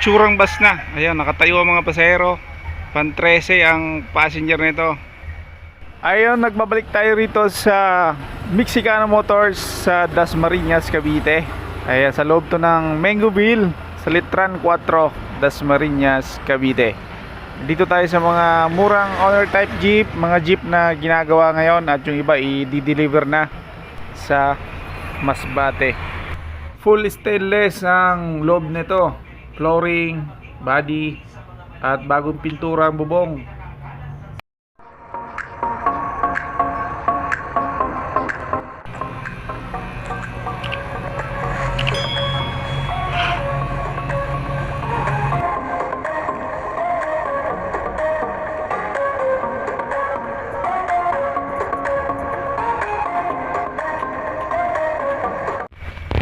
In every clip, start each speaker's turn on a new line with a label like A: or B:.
A: itsurang bus na. Ayan, nakatayo ang mga pasahero. Pan 13 ang passenger nito. Ayun, nagbabalik tayo rito sa Mexicano Motors sa Dasmariñas, Cavite. Ayan, sa loob to ng Mengoville, sa Litran 4, Dasmariñas, Cavite. Dito tayo sa mga murang owner type jeep, mga jeep na ginagawa ngayon at yung iba i-deliver na sa Masbate. Full stainless ang loob nito, flooring, body at bagong pintura ang bubong.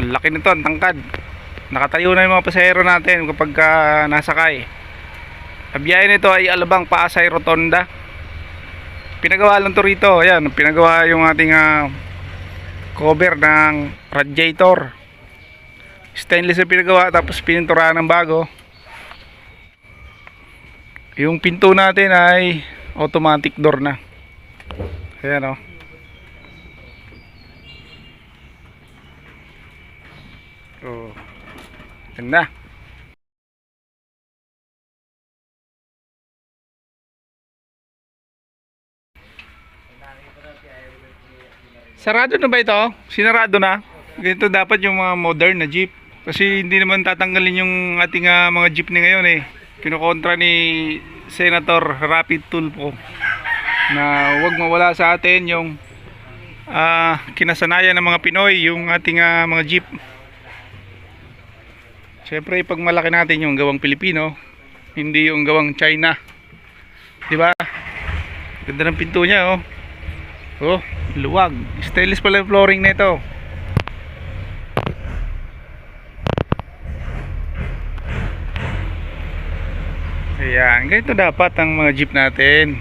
A: Laki nito, ang tangkad. Nakatayo na yung mga pasahero natin kapag nasakay. Ang biyahe nito ay Alabang Pasay Rotonda. Pinagawa lang to rito. Ayan, pinagawa yung ating cover ng radiator. Stainless na pinagawa, tapos pininturahan ng bago. Yung pinto natin ay automatic door na. Ayan, oh. Oh, ganda. Sarado na ba ito? Sinarado na? Ganito dapat yung mga modern na jeep. Kasi hindi naman tatanggalin yung ating mga jeep ni ngayon eh. Kinukontra ni Senator Rapid Tulfo na huwag mawala sa atin yung kinasanayan ng mga Pinoy, yung ating mga jeep. Siyempre, pag malaki natin yung gawang Pilipino, hindi yung gawang China. 'Di ba? Ganda ng pinto niya, oh. Oh, luwag. Stainless pala yung flooring nito. Ayan, ganito dapat ang mga jeep natin.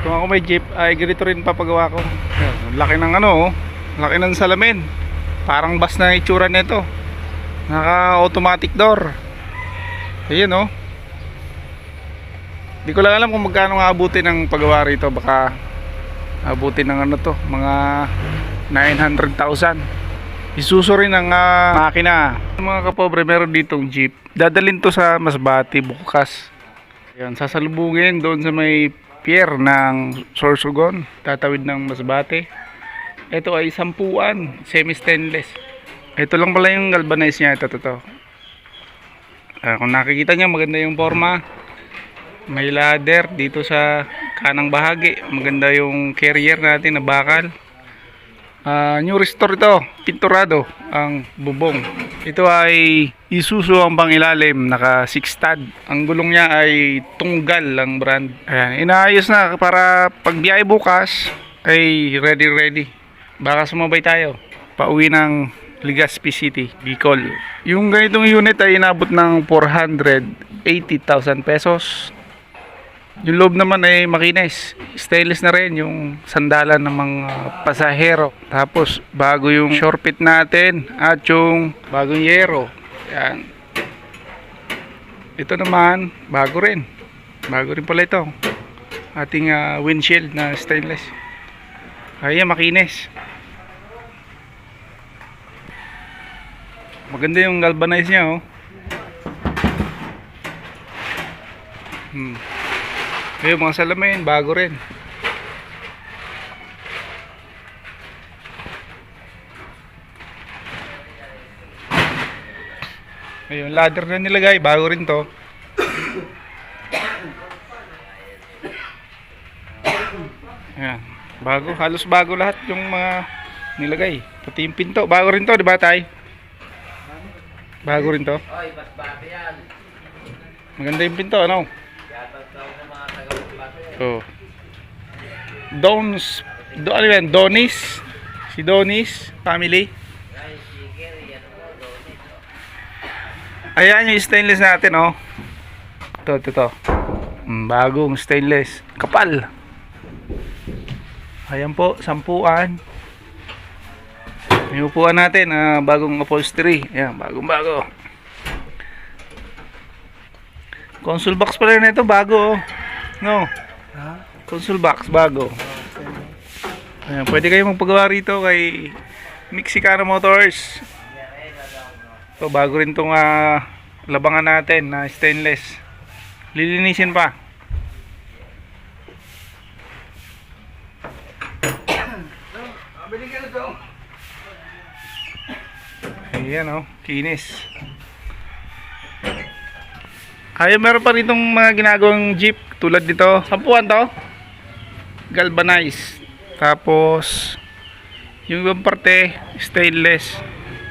A: Kung ako may jeep, ay ganito rin papagawa ko. Ayan, laki ng oh. Laki ng salamin. Parang bus na itsura nito. Naka automatic door. Ayun, oh. Di ko lang alam kung magkano aabutin ng paggawa rito. Baka aabutin ng mga 900,000. Isuso rin ang makina. Mga kapobre, meron ditong jeep. Dadalhin to sa Masbate bukas. Ayan, sasalubungin doon sa may pier ng Sorsogon. Tatawid ng Masbate. Ito ay 10, semi-stainless. Ito lang pala yung galvanize niya. Ito. Kung nakikita niyo, maganda yung forma. May ladder dito sa kanang bahagi. Maganda yung carrier natin na bakal. New restore ito. Pinturado ang bubong. Ito ay Isuzu ang pangilalim. Naka 6 stud. Ang gulong niya ay Tunggal ang brand. Ayan, inaayos na para pag biyahe bukas ay ready. Baka sumabay tayo pauwi ng Legazpi City, Bicol. Yung ganitong unit ay inabot ng 480,000 pesos. Yung loob naman ay makinis, stainless na rin yung sandalan ng mga pasahero. Tapos bago yung shore pit natin at yung bagong yero. Yan. Ito naman bago rin pala ito. Ating windshield na stainless. Ayan, makinis. Maganda yung galvanize niya, oh. Ayun, mga salamin, bago rin. Ayun, ladder na nilagay, bago rin to. Ayan, bago, halos bago lahat yung mga nilagay. Pati yung pinto, bago rin to, di ba tay? Bago rin to. Maganda yung pinto, ano? Oh. Ano yan? Donis? Si Donis family. Ayan yung stainless natin, oh. Ito. Bagong stainless. Kapal. Ayan po, 10. Yung upuan natin, bagong upholstery. Ayan, bagong bago. Console box pala na ito, bago. No? Console box, bago. Ayan, pwede kayo magpagawa rito kay Mexicana Motors. So, bago rin itong labangan natin na stainless. Lilinisin pa. Ayan o, kinis. Ay, meron pa rin itong mga ginagawang jeep tulad dito. Sampuan to. Galvanized. Tapos yung ibang parte stainless.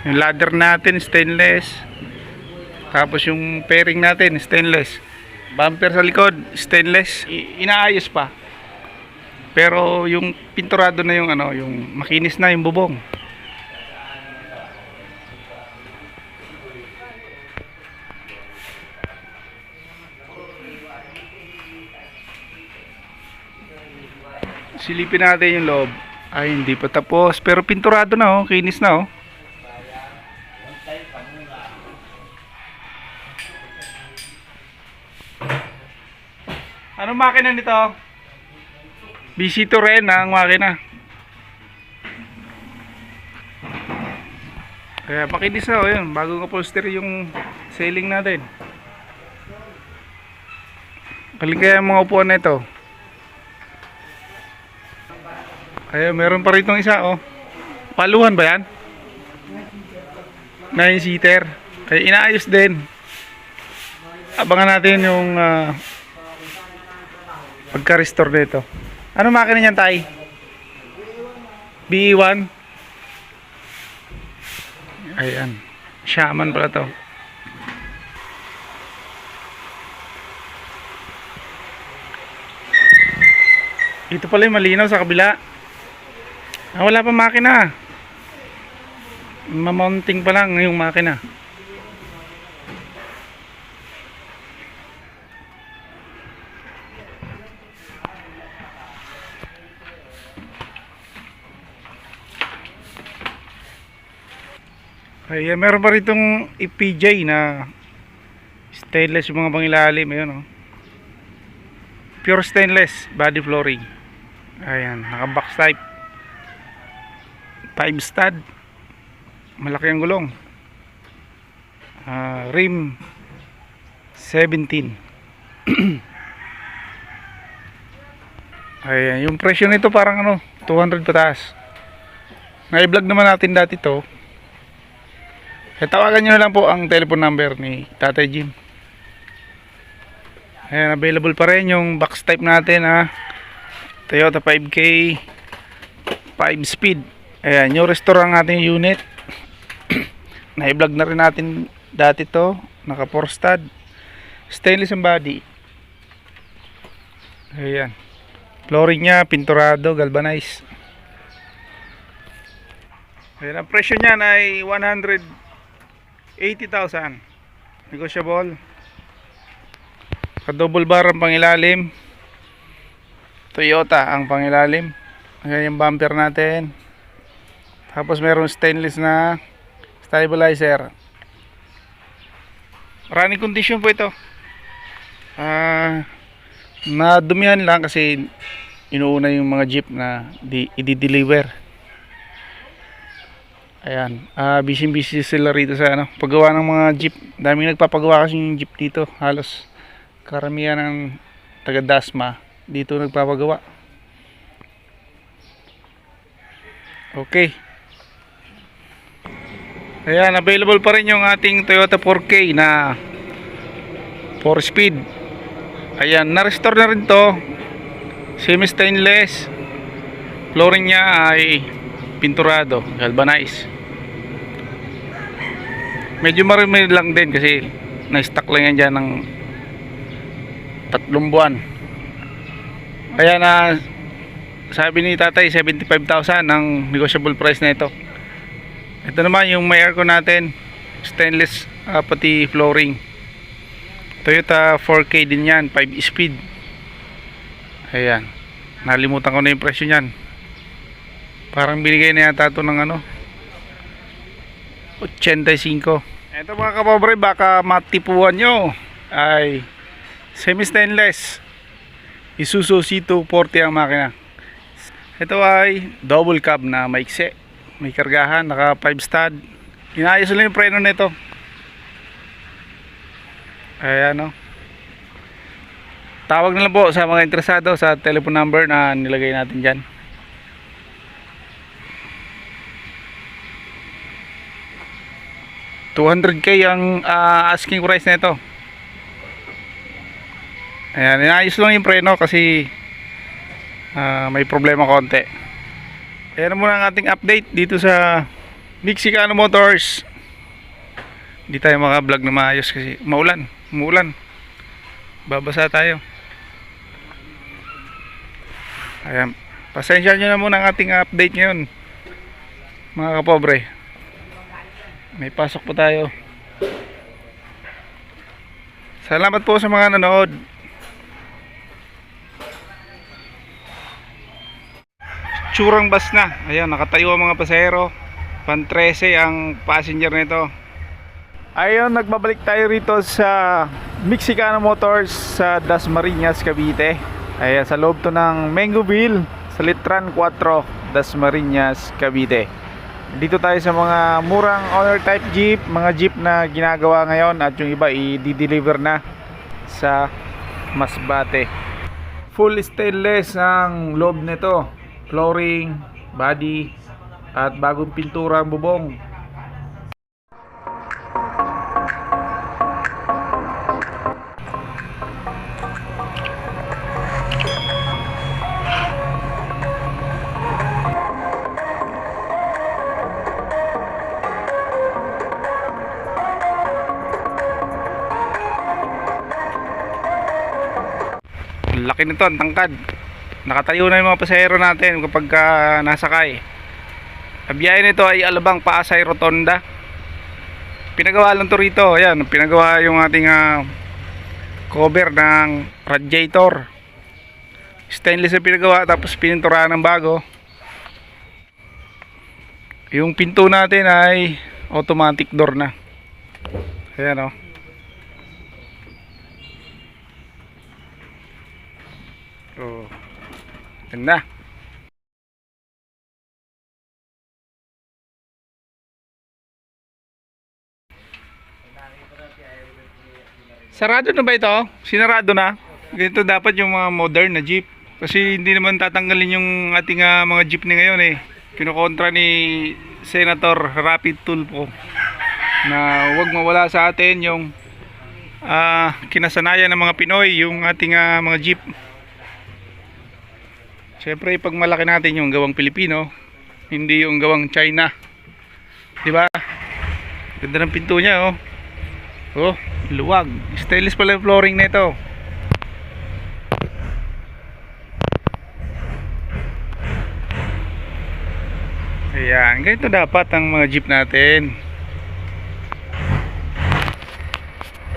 A: Yung ladder natin stainless. Tapos yung fairing natin stainless. Bumper sa likod stainless. Inaayos pa. Pero yung pinturado na yung yung makinis na yung bubong. Silipin natin yung loob. Ay, hindi pa tapos. Pero pinturado na, kinis na, Anong makina nito? BC2 rin ang makina. Kaya pakinis na, yun. Bagong upholstery yung sailing natin. Kaling kaya yung mga upuan na ito. Ay, meron pa rin itong isa, Paluhan ba yan? 9-seater. Kaya inaayos din. Abangan natin yung pagka-restore nito. Ano makina niyan, Tay? BE1? Ayan. Shaman pala to. Ito pala yung malinaw sa kabila. Wala pa makina. Mamounting pa lang yung makina. Ay, meron pa rin itong EPJ na stainless yung mga pangilalim. Ayun, pure stainless body flooring. Ayan, naka-box type. 5 stud. Malaki ang gulong. Rim 17. Ayan, yung presyo nito parang 200 pataas. Na-vlog naman natin dati to. Kaya tawagan nyo na lang po ang telephone number ni Tatay Jim. Ayan, available pa rin yung box type natin, Toyota 5K 5 speed. Ayan, yung restore ang ating unit. Na-vlog na rin natin dati to. Naka 4 stud. Stainless ang body. Ayan. Flooring nya, pinturado, galvanized. Ayan, ang presyo nya ay 180,000. Negotiable. Ka-double bar ang pangilalim. Toyota ang pangilalim. Ayan yung bumper natin. Tapos meron stainless na stabilizer. Running condition po ito. Nadumihan lang kasi inuuna yung mga jeep na i-deliver. Ayan, busy sila rito sa paggawa ng mga jeep. Daming nagpapagawa kasi yung jeep dito. Halos karamihan ng taga Dasma dito nagpapagawa. Okay. Ayan, available pa rin yung ating Toyota 4K na 4 speed. Ayan, na-restore na rin to. Semi stainless. Flooring nya ay pinturado, galvanized. Medyo marami lang din kasi na-stock lang yan dyan ng 3 buwan. Kaya sabi ni Tatay 75,000 ang negotiable price na ito. Ito naman yung may aircon natin, stainless, pati flooring. Toyota 4K din yan, 5 speed. Ayan, nalimutan ko na yung presyo nyan. Parang binigay na yata ito ng 85. Ito mga kapobre, baka matipuan nyo, ay semi-stainless Isuzu C240 ang makina. Ito ay double cab na maiksi, may kargahan, naka 5 stud. Inayos lang yung preno nito. Ayan o. Tawag na lang po sa mga interesado sa telephone number na nilagay natin dyan. $200K ang asking price nito. Ayan, inayos lang yung preno kasi may problema konti. Ayan muna ang ating update dito sa Mexicano Motors. Hindi tayo maka-vlog na maayos kasi umuulan. Babasa tayo. Ayan, pasensya nyo na muna ang ating update ngayon mga kapobre. May pasok po tayo. Salamat po sa mga nanood. Tsurang bus na. Ayan, nakatayo ang mga pasahero. Pan 13 ang passenger nito. Ayun, nagbabalik tayo rito sa Mexicano Motors sa Dasmariñas, Cavite. Ayan, sa loob to ng Mengoville, sa Litran 4, Dasmariñas, Cavite. Dito tayo sa mga murang owner type jeep, mga jeep na ginagawa ngayon at yung iba i-deliver na sa Masbate. Full stainless ang loob nito, flooring, body at bagong pintura ang bubong. Laki nito, ang tangkad. Nakatayo na yung mga pasahero natin kapag nasakay. Ang biyahe nito ay Alabang Pasay Rotonda. Pinagawa lang to rito. Ayan, pinagawa yung ating cover ng radiator. Stainless na pinagawa, tapos pininturahan ng bago. Yung pinto natin ay automatic door na. Ayan o. Oh, ganda. Sarado na ba ito? Sinarado na? Ganito dapat yung mga modern na jeep. Kasi hindi naman tatanggalin yung ating mga jeep ni ngayon eh. Kinukontra ni Senator Rapid Tulfo na huwag mawala sa atin yung kinasanayan ng mga Pinoy, yung ating mga jeep. Siyempre, pag malaki natin yung gawang Pilipino, hindi yung gawang China. 'Di ba? Ganda ng pinto niya, oh. Oh, luwag. Stainless pala yung flooring nito. Ayan, ganito dapat ang mga jeep natin.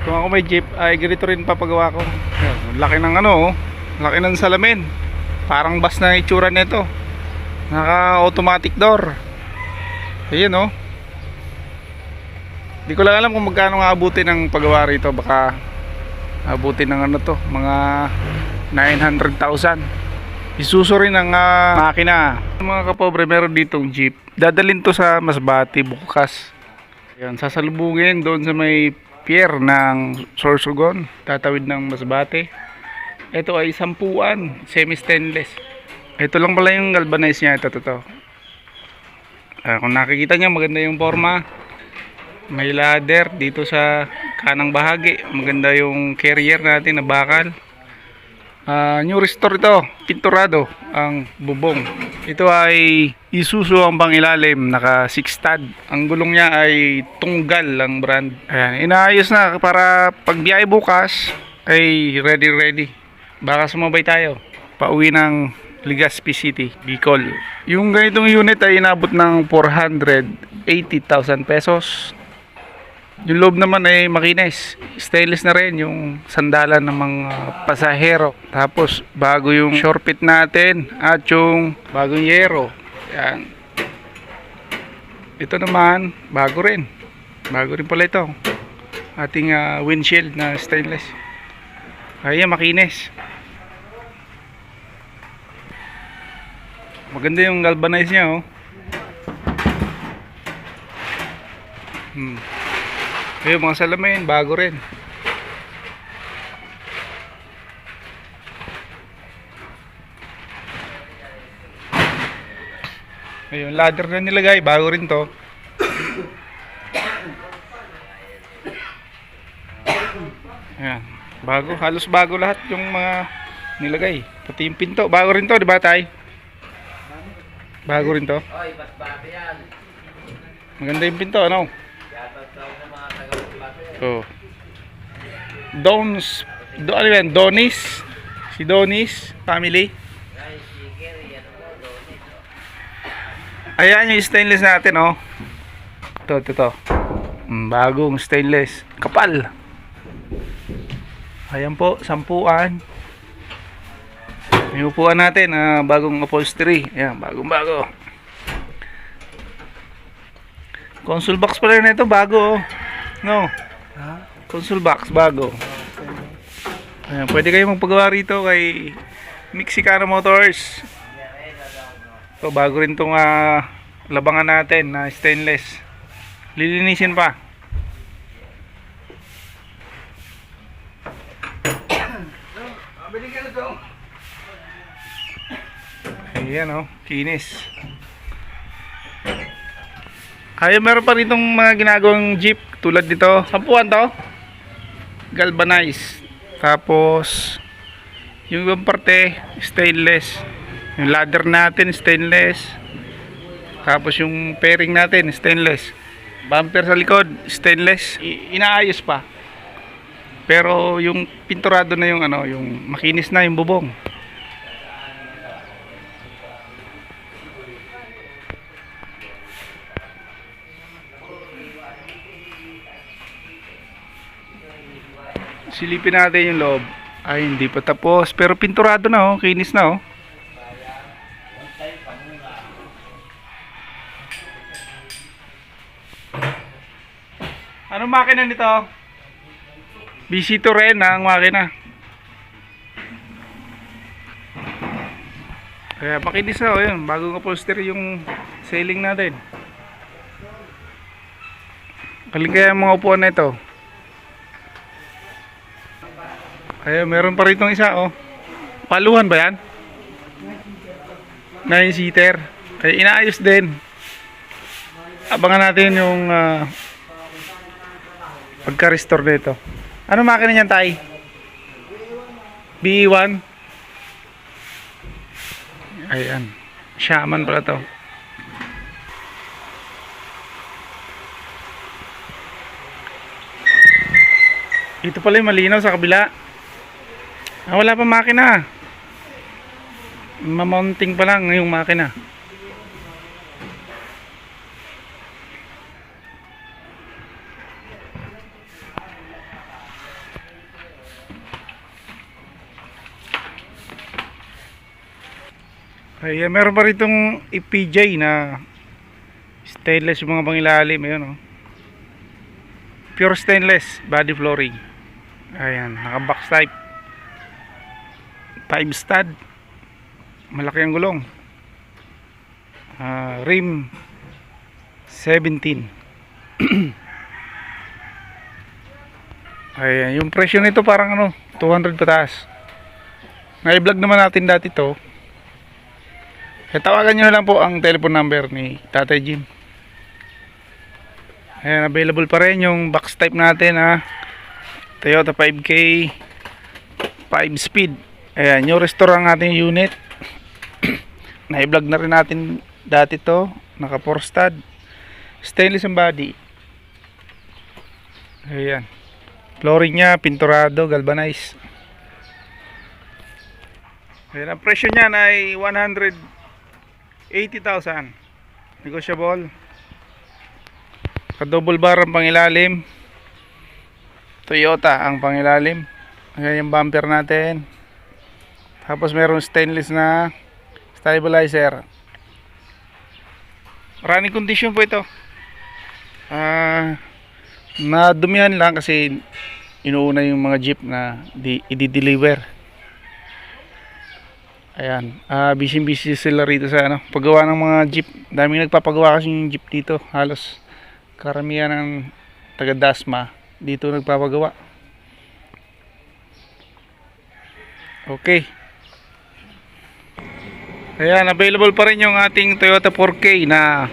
A: Kung ako may jeep, ay ganito rin papagawa ko. Ayan, laki ng oh. Laki ng salamin. Parang bus na itsura nito. Naka automatic door. Ayan oh. Di ko lang alam kung magkano nga abutin ng paggawa rito. Baka abutin ng mga 900,000. Isuso rin ang makina. Mga kapobre, meron ditong jeep. Dadalhin to sa Masbate bukas. Ayan, sasalubungin doon sa may pier ng Sorsogon. Tatawid ng Masbate. Ito ay 10, semi-stainless. Ito lang pala yung galvanize niya. Ito. Kung nakikita niyo, maganda yung forma. May ladder dito sa kanang bahagi. Maganda yung carrier natin na bakal. New restore ito. Pinturado ang bubong. Ito ay Isuzu ang pangilalim. Naka 6 stud. Ang gulong niya ay Tunggal ang brand. Ayan, inaayos na para pag biyahe bukas ay ready. Baka sumabay tayo pauwi ng Legazpi City, Bicol. Yung ganitong unit ay inabot ng 480,000 pesos. Yung loob naman ay makinis, stainless na rin yung sandalan ng mga pasahero. Tapos bago yung shore pit natin at yung bagong yero. Yan. Ito naman bago rin. Bago rin pala ito. Ating windshield na stainless. Ayan, makinis. Maganda yung galvanize niya, oh. Ayun, mga salamin, bago rin. Ayun, ladder na nilagay, bago rin to. Ayan, bago, halos bago lahat yung mga nilagay. Pati yung pinto, bago rin to, di ba tay? Bago rin to.
B: Oy, mas bago yan.
A: Maganda yung pinto, ano?
B: Shoutout sa mga taga-Masbate.
A: Oh. Ano yan? Donis? Si Donis family.
B: Guys, sige, yan mo, Donis.
A: Ayan yung stainless natin, oh. Ito. Bagong stainless. Kapal. Ayan po, sampuan. Yung upuan natin, bagong upholstery. Ayan, bagong-bago. Console box pala na ito, bago, oh. No? Console box, bago. Ayan, pwede kayo magpagawa rito kay Mexicana Motors. So, bago rin itong labangan natin na stainless. Lilinisin pa. Ayan, oh, kinis. Ayun, meron pa rin itong mga ginagawang jeep tulad dito. Sampuan to. Galvanized. Tapos yung ibang parte stainless. Yung ladder natin stainless. Tapos yung fairing natin stainless. Bumper sa likod stainless. Inaayos pa. Pero yung pinturado na yung yung makinis na yung bubong. Silipin natin yung loob. Ay, hindi pa tapos. Pero pinturado na, oh. Kinis na, oh. Anong makina nito? BC2 rin ang makina. Kaya makinis na, oh. Yun. Bagong upholstery yung sailing natin. Kaling ang mga upuan na ito. Ayun, meron pa rin itong isa, oh. Paluhan ba yan? 9-seater. Kaya inaayos din. Abangan natin yung pagka-restore nito. Ano makina niyan, tay? BE1? Ayan. Shaman pala to. Ito pala yung malinaw sa kabila. Wala pa makina. Mamounting pa lang yung makina. Ay, meron pa rin itong EPJ na stainless yung mga pangilalim. Ayun, oh. Pure stainless body flooring. Ayan, naka-box type. 5 stud. Malaki ang gulong. Rim 17. Ayan, yung presyo nito parang 200 pataas. Na-vlog naman natin dati to. Kaya tawagan nyo na lang po ang telephone number ni Tatay Jim. Ayan, available pa rin yung box type natin, Toyota 5K 5 speed. Ayan, yung restore ang ating unit. Na-vlog na rin natin dati to. Naka 4 stud. Stainless ang body. Ayan. Flooring nya, pinturado, galvanized. Ayan, ang presyo nya ay 180,000. Negotiable. Ka-double bar ang pangilalim. Toyota ang pangilalim. Ayan yung bumper natin. Tapos meron stainless na stabilizer. Running condition po ito. Nadumihan lang kasi inuuna yung mga jeep na i-deliver. Ayan, busy sila rito sa ano, paggawa ng mga jeep. Daming nagpapagawa kasi yung jeep dito. Halos karamihan ng taga Dasma dito nagpapagawa. Okay. Ayan, available pa rin yung ating Toyota 4K na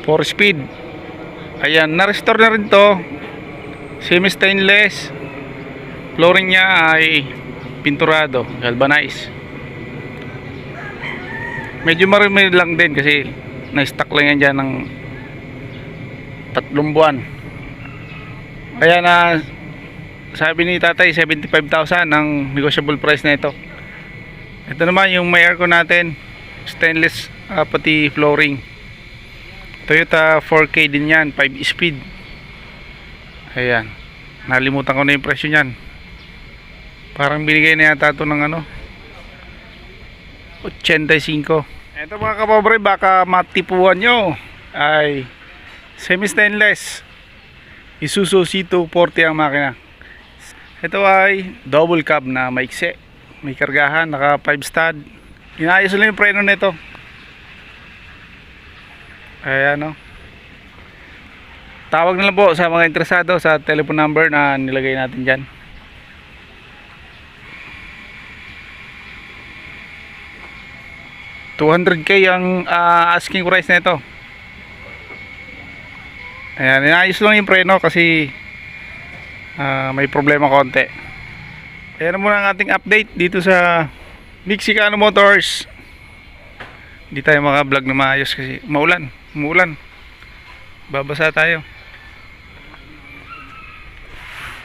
A: 4-speed. Ayan, na-restore na rin to. Semi-stainless. Flooring niya ay pinturado, galvanized. Medyo marami lang din kasi na-stock lang yan dyan ng 3 buwan. Kaya na sabi ni tatay 75,000 ang negotiable price na ito. Ito naman yung may aircon natin, stainless, pati flooring. Toyota 4K din yan, 5-speed. Ayan, nalimutan ko na yung presyo nyan. Parang binigay na yata ito ng ano 85. Ito mga kapobre, baka matipuan nyo, ay semi-stainless Isuzu C240 ang makina. Ito ay double cab na maikse, may kargahan, naka 5 stud. Inayos lang yung preno nito. Ayan o. Tawag na lang po sa mga interesado sa telephone number na nilagay natin dyan. $200K ang asking price nito. Ayan, inayos lang yung preno kasi may problema konti. Ayan muna ang ating update dito sa Mexicano Motors. Hindi tayo maka-vlog na maayos kasi umuulan. Babasa tayo.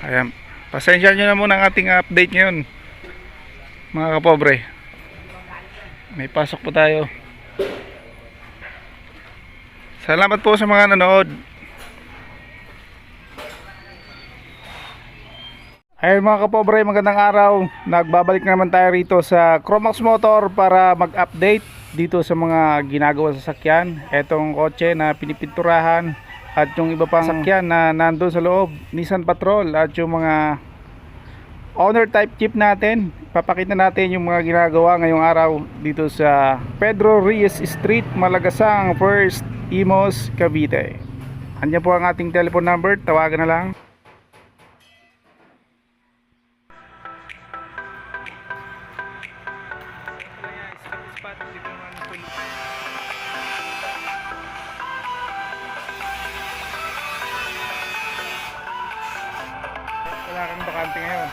A: Ayan, pasensya nyo na muna ang ating update ngayon mga kapobre. May pasok po tayo. Salamat po sa mga nanood. Ayun mga kapobre, magandang araw. Nagbabalik na naman tayo rito sa Cromax Motor para mag-update dito sa mga ginagawa sa sakyan. Etong kotse na pinipinturahan at yung iba pang sakyan na nandun sa loob, Nissan Patrol, at yung mga owner type jeep natin. Papakita natin yung mga ginagawa ngayong araw dito sa Pedro Reyes Street, Malagasang, First Imos, Cavite. Andiyan po ang ating telephone number, tawagan na lang. Wala kang bakante ngayon.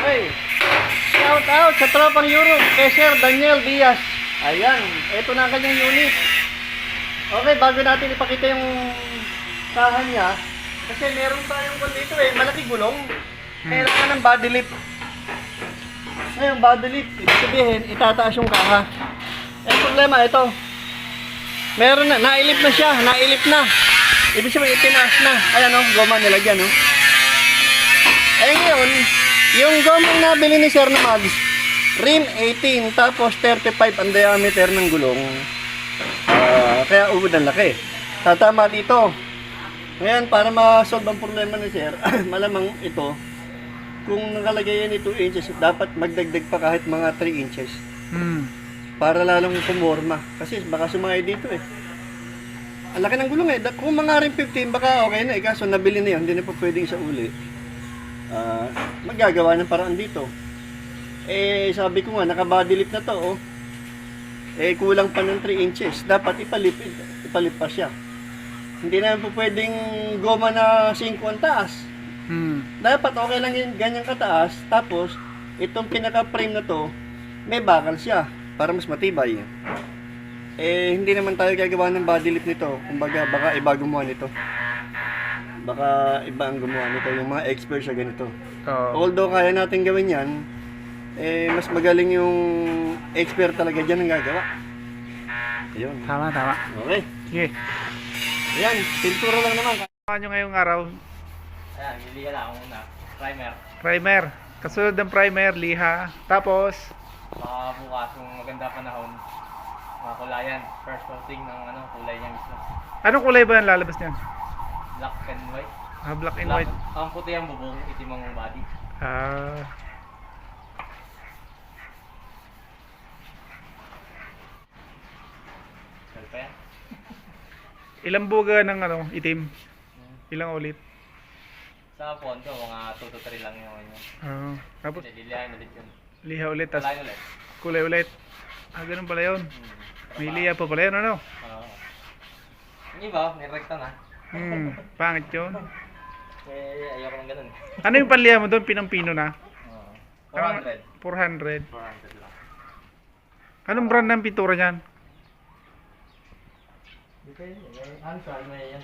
A: Hey, shout out sa tropang Europe kay Sir Daniel Diaz. Ayan, ito na ang kanyang unit. Okay, bago natin ipakita yung kahan niya, kasi meron tayong dito malaki gulong. Kailangan ng body lift. Ngayon, body lift, ibig sabihin, itataas yung kaha. Problema, ito. Meron na, nailip na siya, nailip na. Ibig sabihin, itinaas na. Ayan o, goma nilagyan o. Ngayon, yung gomang nabili ni Sir na Mags, rim 18, tapos 35 ang diameter ng gulong. Kaya ubod ang laki. Tatama dito. Ngayon, para ma-solve ang problema ni Sir, malamang ito, kung nakalagay yan 2 inches, dapat magdagdag pa kahit mga 3 inches. Para lalong kumorma. Kasi baka sumay dito Ang laki ng gulong Kung mga rim 15, baka okay na Kaso nabili na yun, hindi na pa pwedeng isa uli. Magagawa ng paraan dito. Sabi ko nga, naka-body lift na to kulang pa ng 3 inches. Dapat ipalip pa siya. Hindi naman po pwedeng goma na 5 ang taas. Dapat okay lang yung ganyang kataas. Tapos, itong pinaka-frame na to, may bakal siya.
C: para mas matibay. Eh, hindi naman tayo gagawa ng body lift nito. Kumbaga, baka iba gumawa nito. Baka iba ang gumawa nito, yung mga expert sa ganito. Although kaya natin gawin yan, eh, mas magaling yung expert talaga dyan ang gagawa. Ayun.
A: Tama.
C: Okay.
A: Sige.
C: Ayan, pintura lang naman.
A: Ano nyo ngayong araw?
B: Ayan, liliha lang ako muna. Primer.
A: Primer. Kasunod ng primer, liha. Tapos,
B: Baka bukas kung maganda panahon, makakulayan. First coating ng kulay niya mismo.
A: anong kulay ba yung lalabas niyan?
B: Black and white.
A: Black and white.
B: Ang puti ang bubong, itim ang body.
A: Ah,
B: Sal pa yan.
A: ilang buga ng itim? Ilang ulit?
B: Sa Pondo, mga 2 to 3 lang yung ano.
A: Tapos,
B: Lilihain ulit yun.
A: liha ulit. Tapos,
B: Kulayan ulit.
A: kulay ulit. Ganun pala yun. May
B: Para
A: liha pa pala yun, ano?
B: Oo. Yung iba, nirekta na.
A: Pangit yun.
B: Eh, ayoko ng ganun.
A: Ano yung panliha mo doon? Pinampino na?
B: Oo. 400.
A: 400.
B: 400 lang.
A: Anong brand ng pintura niyan?
B: Depende. Answer, may yan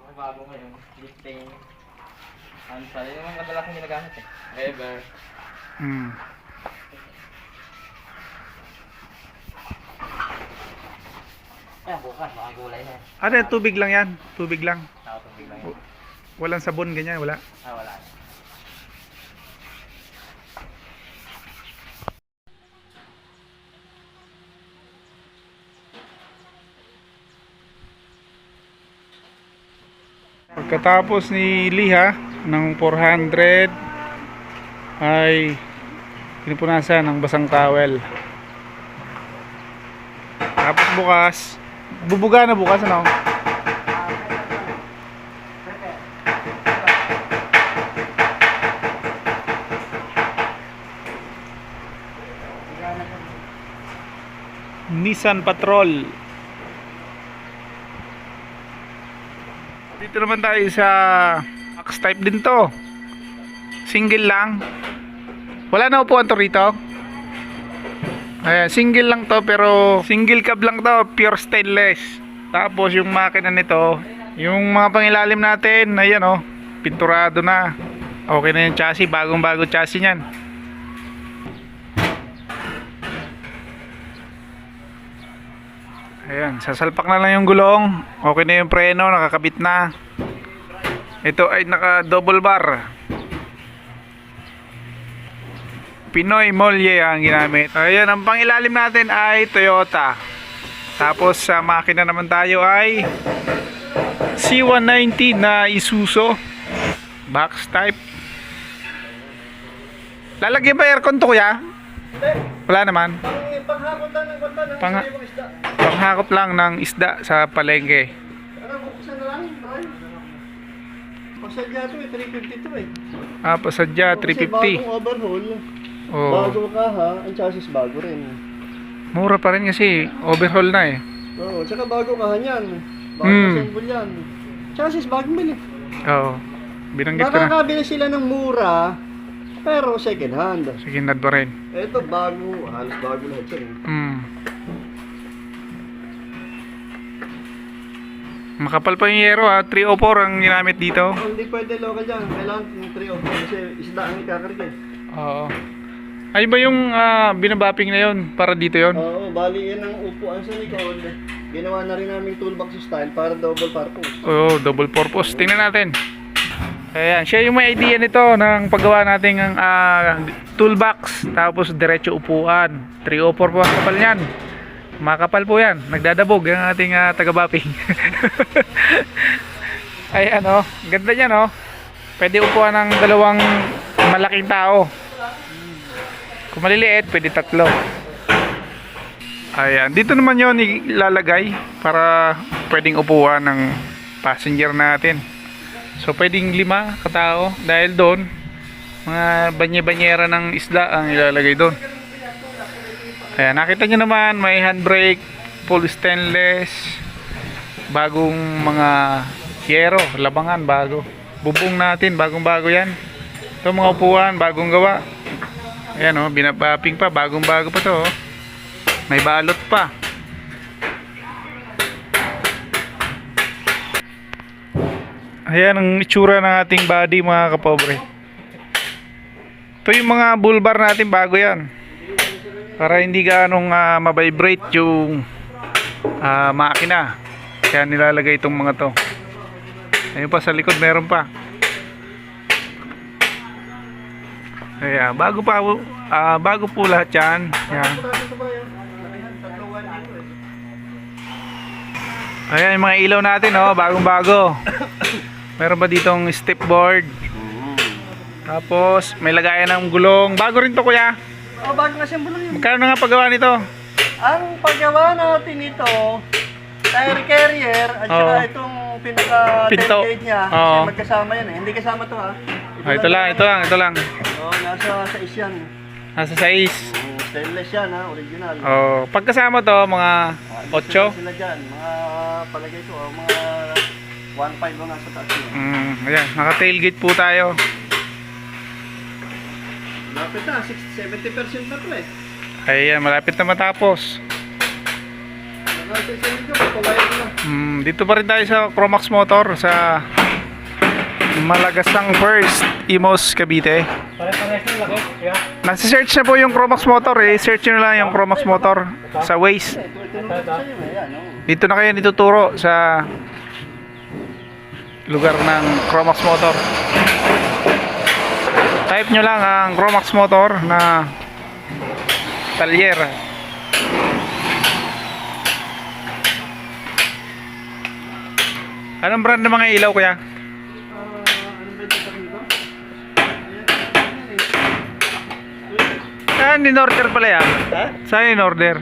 B: May bago ngayon. Lifting. Answer. Yun yung madalas yung ginagamit eh. Ever. Ayan, bukas. Makagulay na.
A: Ano yan? Tubig lang yan? Tubig lang?
B: Nakatubig lang yun.
A: Walang sabon, ganyan? Wala?
B: Wala na.
A: Pagkatapos ni liha ng 400 ay pinupunasan ng basang towel. Tapos bukas, bubuga na bukas ano? Nissan Patrol. Dito naman tayo sa box type din to. Single lang. Wala na upuan to rito. Ayan, single lang to pero single cab lang to, pure stainless. Tapos yung makina nito, yung mga pangilalim natin, ayan oh, pinturado na. Okay na yung chassis, bagong bago chassis niyan. Ayan, sasalpak na lang yung gulong. Okay na yung preno, nakakabit na. Ito ay naka double bar. Pinoy Molye ang ginamit. Ayan, ang pangilalim natin ay Toyota. Tapos sa makina naman tayo ay C190 na Isuzu box type. Lalagyan ba aircon to kuya? Wala naman.
C: Panghakot lang ng kwanta ng
A: Pang-
C: sariwang isda.
A: Panghakot lang ng isda sa palengke.
C: Ano, buksan na lang, Brian. Pasadya to 350 to
A: Pasadya
C: Kasi
A: 350.
C: bagong overhaul,
A: Oh,
C: bago kaha, ang chassis bago rin.
A: mura pa rin kasi overhaul na eh.
C: Oo, tsaka bago kaha niyan. Bago assemble yan. Chassis bagong bili.
A: Oo. Binanggit ko na.
C: Makakabili sila ng mura, pero second hand.
A: Sige, nad pa rin.
C: Ito bago, halos bago lahat yan.
A: Makapal pa yung yero ha. 304 ang ginamit dito.
C: Hindi pwede local dyan, kailangan yung 3 of kasi isda ang ikakarga eh.
A: Oo. Ay ba yung binabapping na yun? Para dito yon?
C: Oo, bali yan ang upuan sa likod. Ginawa na rin namin toolbox style para double purpose.
A: Oo, double purpose. Tingnan natin. Ayan, siya yung may idea nito ng paggawa natin ng toolbox. Tapos diretso upuan. 304 po ang kapal niyan. Makapal po yan. Nagdadabog ang ating taga-bapping. Ayan o. Ganda niyan o. Pwede upuan ng dalawang malaking tao. Kung maliliit, pwede 3. Ayan. Dito naman yun ilalagay para pwedeng upuan ng passenger natin. So pwedeng 5 katao dahil doon mga banye-banyera ng isda ang ilalagay doon. Ayan, nakita nyo naman may handbrake, full stainless, bagong mga yero, labangan bago. Bubong natin, bagong bago yan. Ito mga upuan, bagong gawa. Ayan oh, binabapping pa, bagong bago pa to oh. May balot pa. Ayan ang itsura ng ating body mga kapobre. Ito yung mga bull bar natin, bago yan. Para hindi ganong mabibrate yung makina. Kaya nilalagay itong mga to. Ayun pa sa likod meron pa. Kaya bago po lahat yan. Yan. Ayan yung mga ilaw natin oh, bagong bago. Meron ba ditong step board? Tapos may lagayan ng gulong. Bago rin to kuya.
C: Oh, bago na siyang bulong yun.
A: Magkano nga paggawa nito?
C: Ang paggawa natin ito, tire carrier at saka
A: Oo.
C: itong
A: Pinto.
C: pinaka-tailgate niya,
A: Oo.
C: kasi magkasama yan eh. Hindi kasama to ha.
A: Ito lang.
C: Oh, nasa 6 yan.
A: Nasa 6.
C: Stainless yan ha, original.
A: Oh, pagkasama to mga 8.
C: Sila dyan, mga palagay ko, mga 1.5 lang nasa taas yun.
A: Ayan, naka-tailgate po tayo.
C: Lapit na, 70% na to eh.
A: Ayan, malapit na matapos.
C: Nakasasayin ko, patulayan ko na.
A: Dito pa rin tayo sa Cromax Motor sa Malagasang First, Imos, Cavite.
B: Pare-pares yung laki. Yeah.
A: Nasa search na po yung Cromax Motor eh. Search nyo lang yung Cromax Motor sa Waze.
C: Ito tinuro ko sa'yo eh, yan oh.
A: Dito na kayo nituturo sa lugar ng Cromax Motor. Type nyo lang ang Cromax Motor na talyer. Anong brand ng mga ilaw kuya?
C: Ano ba ito sa dito?
A: Saan in order pala yan?
C: Ha?
A: Saan in order?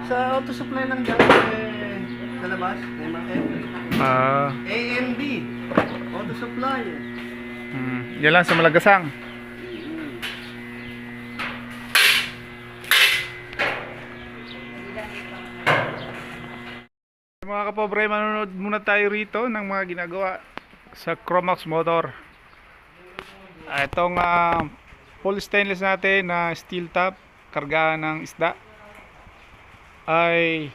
C: Sa auto supply lang dyan, eh, sa labas, may mga AMD, auto supply eh.
A: Yan lang sa Malagasang. Mga kapobre, manonood muna tayo rito ng mga ginagawa sa Cromax Motor. Itong full stainless natin na steel top, kargahan ng isda, ay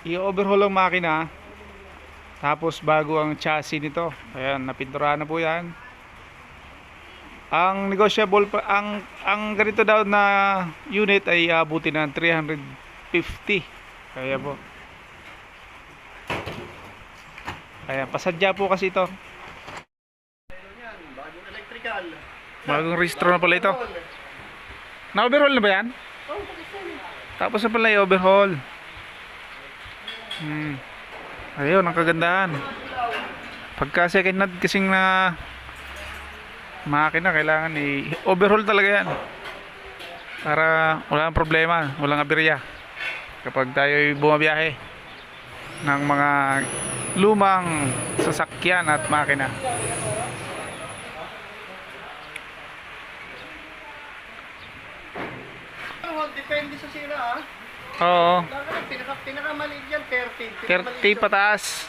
A: i-overhaul ang makina. Tapos bago ang chassis nito. Ayan, napinturahan na po yan. Ang negotiable pa, ang ganito daw na unit ay abuti ng 350. Kaya po. Ayan, pasadya po kasi ito.
C: Bagong electrical.
A: Bagong restro na pala ito. Na-overhaul na ba yan? Tapos na pala i-overhaul. Ayun, ang kagandahan. Pagka second hand kasing na makina, kailangan i-overhaul talaga yan. Para walang problema, walang aberya. Kapag tayo bumabiyahe ng mga lumang sasakyan at makina.
C: Depende sa sira ah.
A: Oo,
C: Pinakamaliit yan, 30.
A: 30 pataas.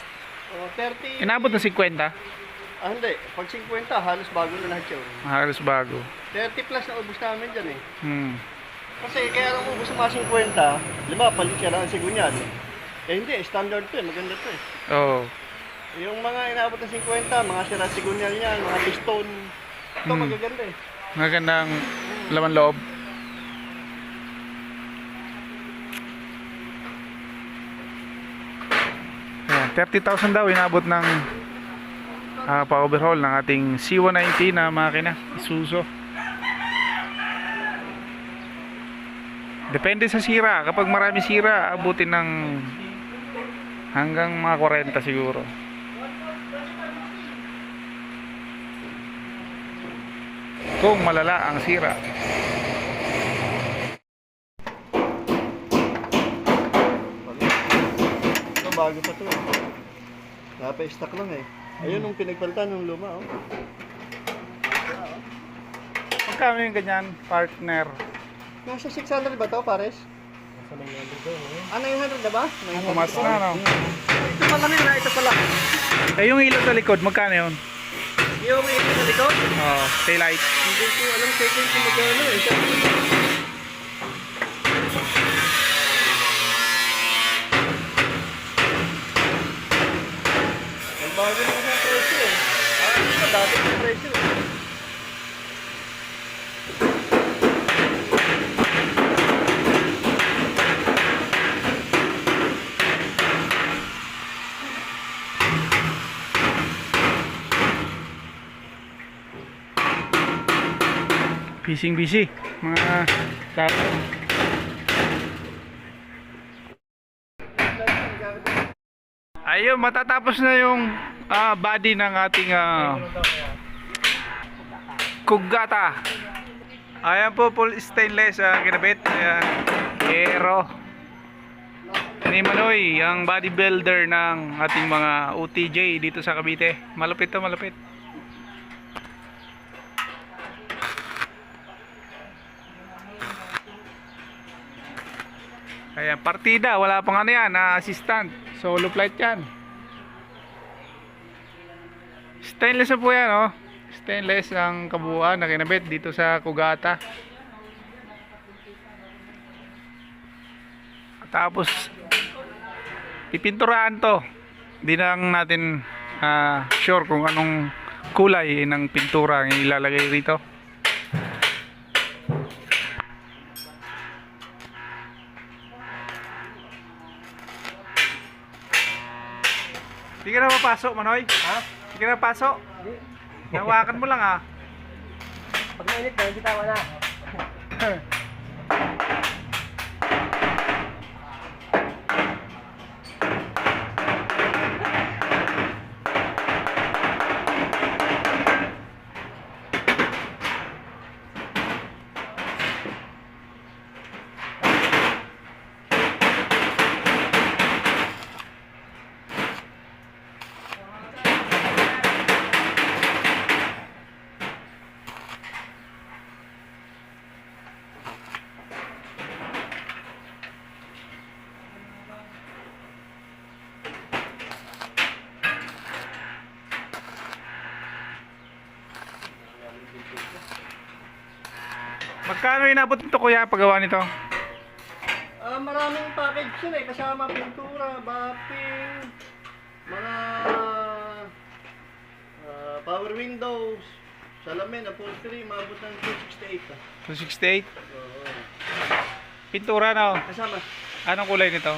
C: Oh, 30.
A: Inabot na 50.
C: Hindi. Pag 50, halos bago na lahat yun.
A: Halos bago.
C: 30 plus na ubus namin dyan eh. Kasi kaya nang ubus ng mga 50, lima, palit ka lang ang sigunyal. Eh hindi, standard to eh, maganda to eh.
A: Oo.
C: Yung mga inaabot ng 50, mga sira sigunyal niyan, mga piston, ito magaganda eh.
A: Magandang laman loob. Ayan, 30,000 daw inabot ng pa-overhaul ng ating C190 na makina, Isuzu. Depende sa sira. Kapag marami sira, abutin ng hanggang mga 40 siguro. Kung malala ang sira.
C: Ito bago pa to eh. Napa-stock lang eh. Ayun nung pinagpalitan ng luma oh.
A: Magkano yung ganyan, partner?
C: Nasa 600 ba to, pares?
B: Nasa 900 doon.
C: Ah, 900 na ba?
A: Mas na, no?
C: Ito pa kanina, ito pala.
A: Eh, yung ilaw sa likod, magkano yun?
C: Yung may sa likod?
A: Tail light.
C: Hindi ko alam second kung magkano eh. Ang bago na sa presyo eh. Dati yung presyo eh.
A: Busy mga tao. Ayun, matatapos na yung body ng ating Kugata. Ayan po, full stainless kinabit. Ayan, Aero ni Manoy, ang bodybuilder ng ating mga OTJ dito sa Cavite. Malupit to, malupit. Ayan, partida, wala pang ano yan, assistant. Solo flight yan. Stainless na po yan, oh. Stainless ang kabuuan na kinabit dito sa Kugata. Tapos, pipinturahan to. Di lang natin sure kung anong kulay ng pintura ang ilalagay rito. Hindi ka na mapasok, Manoy?
B: Ha?
A: Hindi ka na pasok?
B: Hindi.
A: Nawakan mo lang, ha?
B: Pag mainit na, bitawan na.
A: Magkano inabot nito, kuya, paggawa nito?
C: Maraming package yun eh. Kasama pintura, bapping, mga power windows, salamin, upholstery, maabot ng 268 ah.
A: 268.
C: Oo.
A: Pintura, no?
C: Kasama.
A: Anong kulay nito?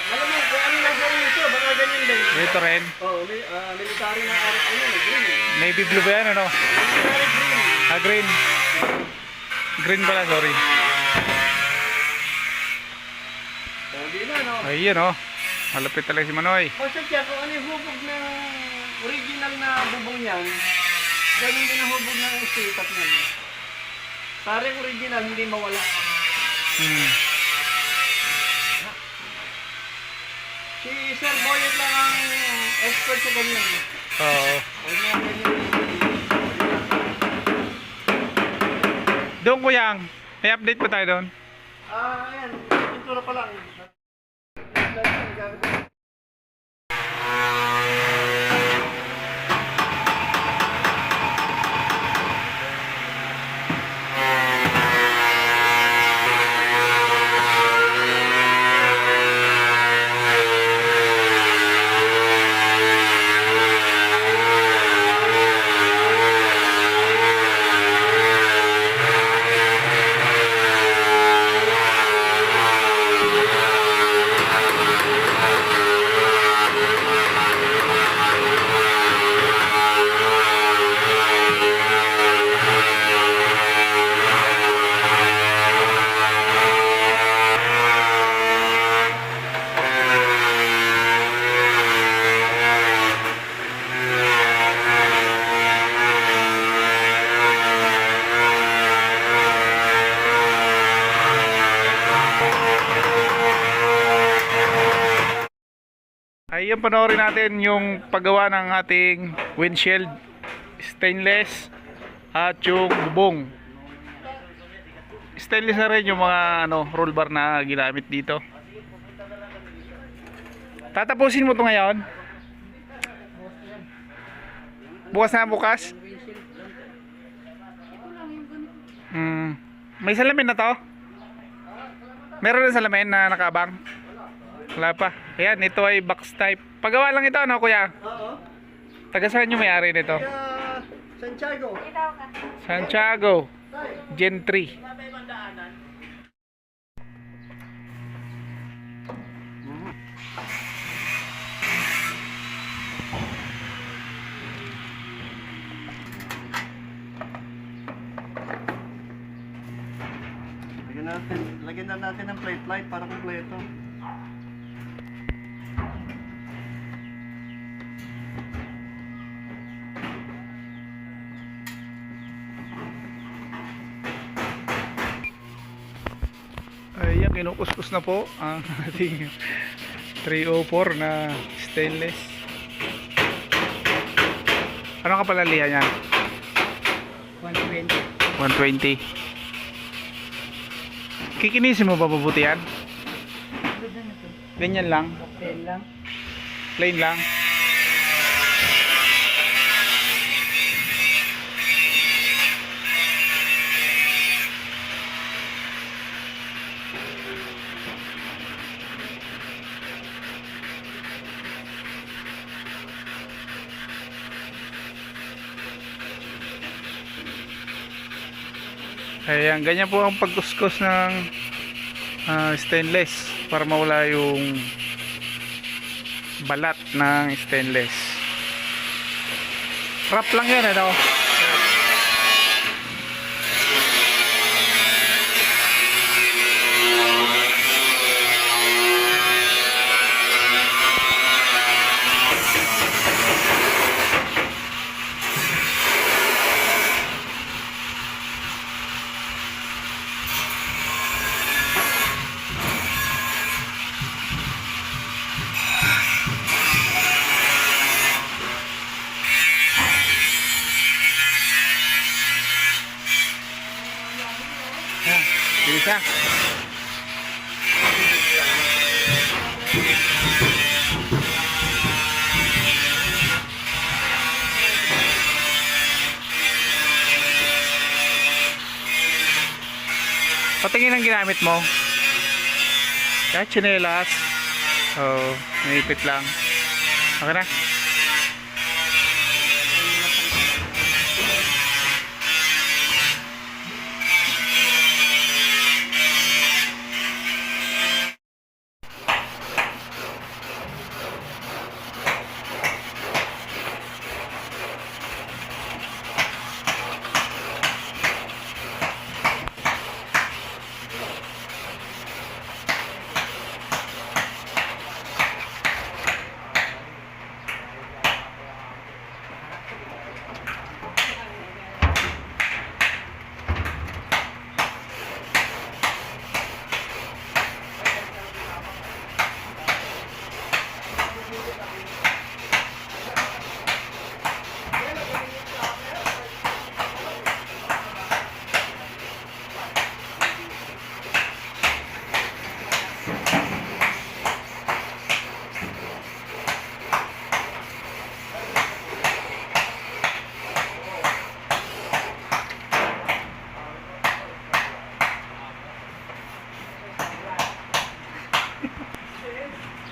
C: Malamang kung ano lang gawin ito, baka ganyan din.
A: Dito rin.
C: Oo, military na green eh.
A: Navy blue ba yan, ano?
C: Military green.
A: Green. Green pala, sorry.
C: Hindi na, no?
A: Ayun, oh. Malapit talaga si Manoy.
C: Kasi kaya kung ano yung hubog ng original na bubong niyan, ganun din ang hubog ng sikat niyan. Parang original, hindi mawala. Si Sir Boyet lang ang expert sa ganyan.
A: Oo.
C: Huwag na ganyan.
A: Doon, kuyang. May update pa tayo doon.
C: Ayan. Pintura pa lang.
A: Ayun, panoorin natin yung paggawa ng ating windshield stainless at yung bubong. Stainless na rin yung mga roll bar na ginamit dito. Tatapusin mo to ngayon? Bukas na bukas? May salamin na to? Meron na salamin na nakabang? Wala pa. Ayan, ito ay box type. Pagawa lang ito, ano kuya?
C: Oo.
A: Taga saan yung may-ari nito?
C: Kaya, Santiago.
A: Santiago, Gen 3.
C: Lagyan na natin ng plate light para kumpleto.
A: Ayan, kinukuskus na po ang ating 304 na stainless. Ano ka palalihan yan?
B: 120.
A: 120. Kikinisin mo ba mabuti yan? Ganyan lang?
B: Plain lang.
A: Plain lang? Ayan, ganyan po ang pagkuskus ng stainless para mawala yung balat ng stainless. Wrap lang yan, ano? Bisa. Patingin ang ginamit mo. Kaya tsinelas. Oh, naipit lang. Okay na.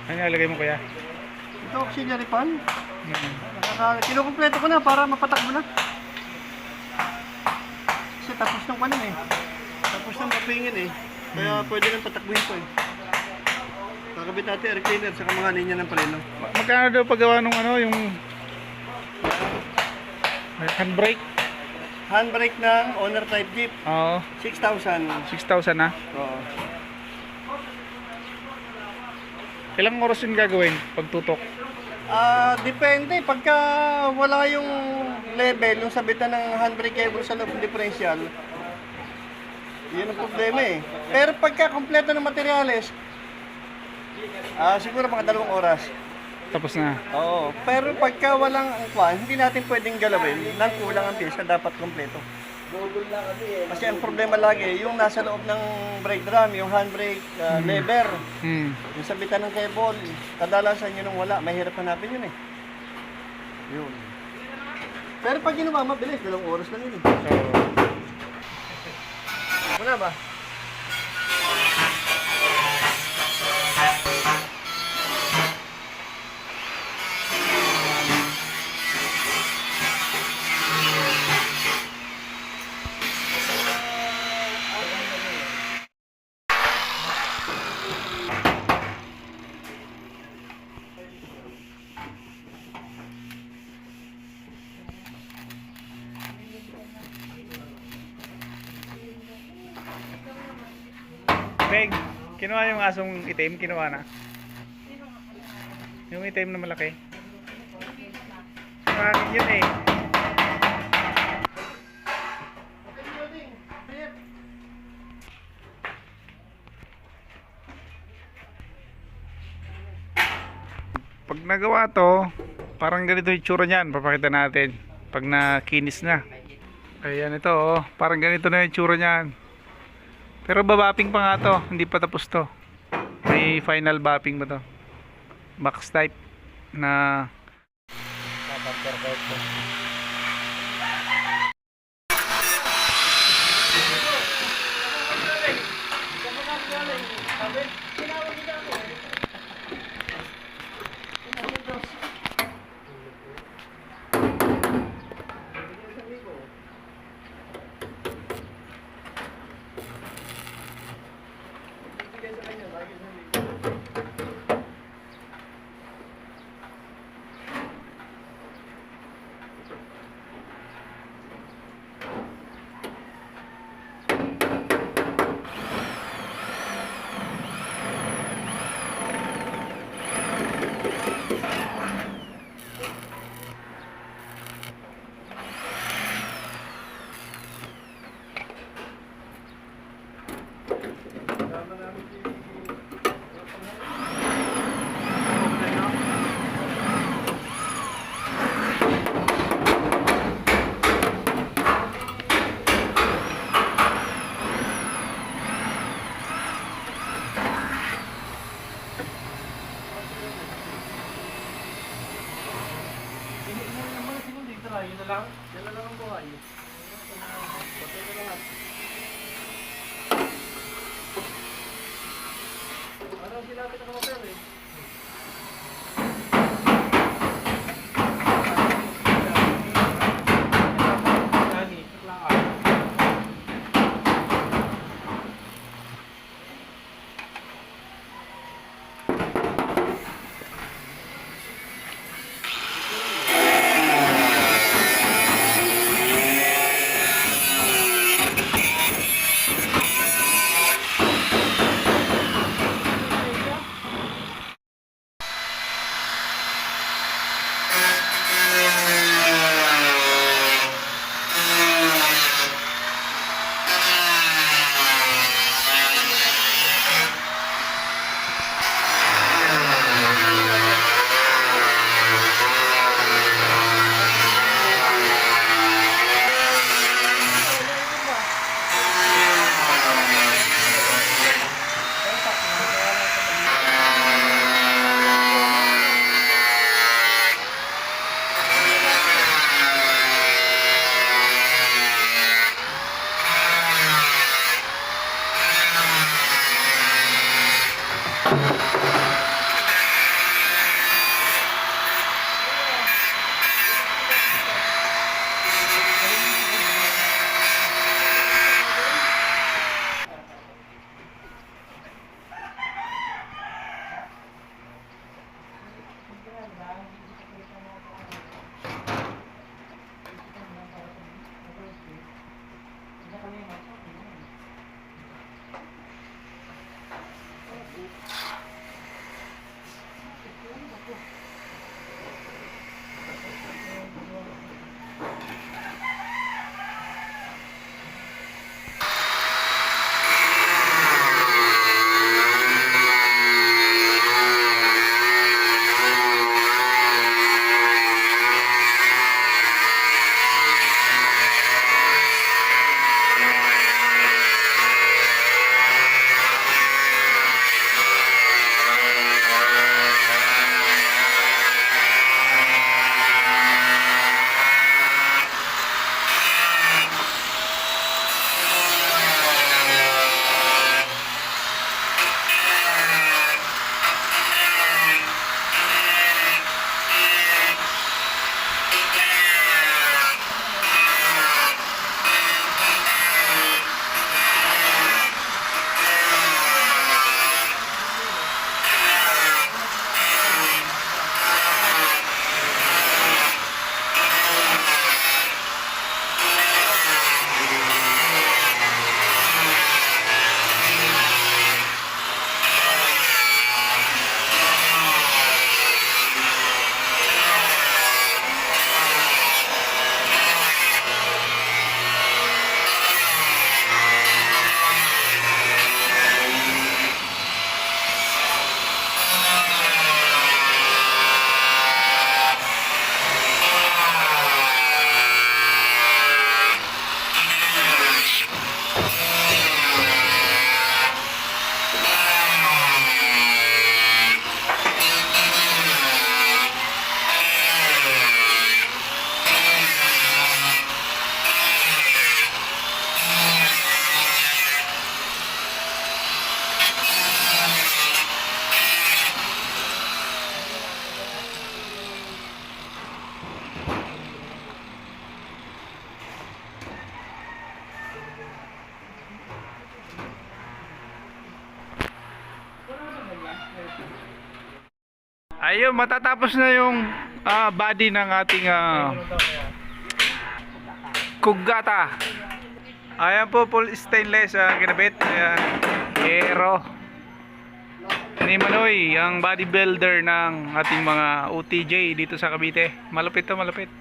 A: Ano nalagay mo kuya?
C: Ito auxiliary fan. Kinukumpleto ko na para mapatakbo na. Kasi tapos ng panin eh. Tapos ng mapingin eh. Kaya pwede nang patakbuhin ko eh. Kakabit natin air cleaner sa mga linya ng paleno.
A: Magkano daw paggawa nung ano, yung handbrake?
C: Handbrake ng owner type Jeep.
A: Oo,
C: 6,000.
A: 6,000 na.
C: Oo.
A: Ilang oras yung gagawin pagtutok?
C: Depende. Pagka wala yung level, yung sabitan ng handbrake cable sa loob ng differential, yun ang problema eh. Pero pagka kompleto ng materyales, siguro mga 2 oras.
A: Tapos na.
C: Oo. Pero pagka walang angkwan, hindi natin pwedeng galawin nang kulang ang pyesa, dapat kompleto. Kasi ang problema lagi, yung nasa loob ng brake drum, yung handbrake lever, yung sabitan ng cable, kadalasan yun nung wala, mahirap hanapin yun eh. Yun. Pero pag ginawa, mabilis. 2 oras lang yun.
B: Muna ba?
A: Meg, kinuha yung asong itim, kinuha na. Yung itim na malaki. Akin yun eh. Pag nagawa to, parang ganito yung tsura niyan. Papakita natin pag nakinis na. Ayan ito oh, parang ganito na yung tsura niyan. Pero babapping pa nga to, hindi pa tapos to. May final bapping ba to? Box type na
B: Dapat perfecto. Yun na lang. Yan na lang ang buhay. Patay na lahat. Ano sinapit na kapapel eh? Dani, lang ah.
A: Ayun, matatapos na yung body ng ating Kugata. Ayan po, full stainless kinabit. Ayan, Aero. Ni Manoy, ang bodybuilder ng ating mga OTJ dito sa Cavite. Malupit to, malupit.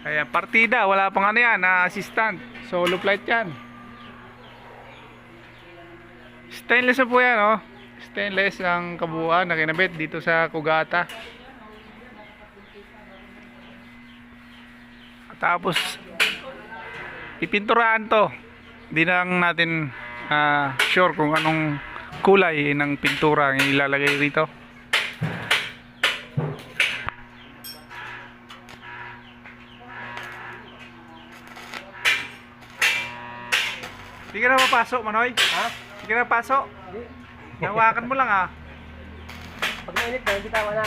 A: Ayan, partida. Wala pang ano yan, assistant. Solo flight yan. Stainless na po yan, oh. Stainless ang kabuuan na kinabit dito sa Kugata. Tapos ipinturahan to. Hindi lang natin sure kung anong kulay ng pintura ang ilalagay rito. Hindi ka na mapasok, Manoy?
B: Ha?
A: Hindi ka na pasok? Hawakan mo lang
B: Pag mainit na, hindi tawa na.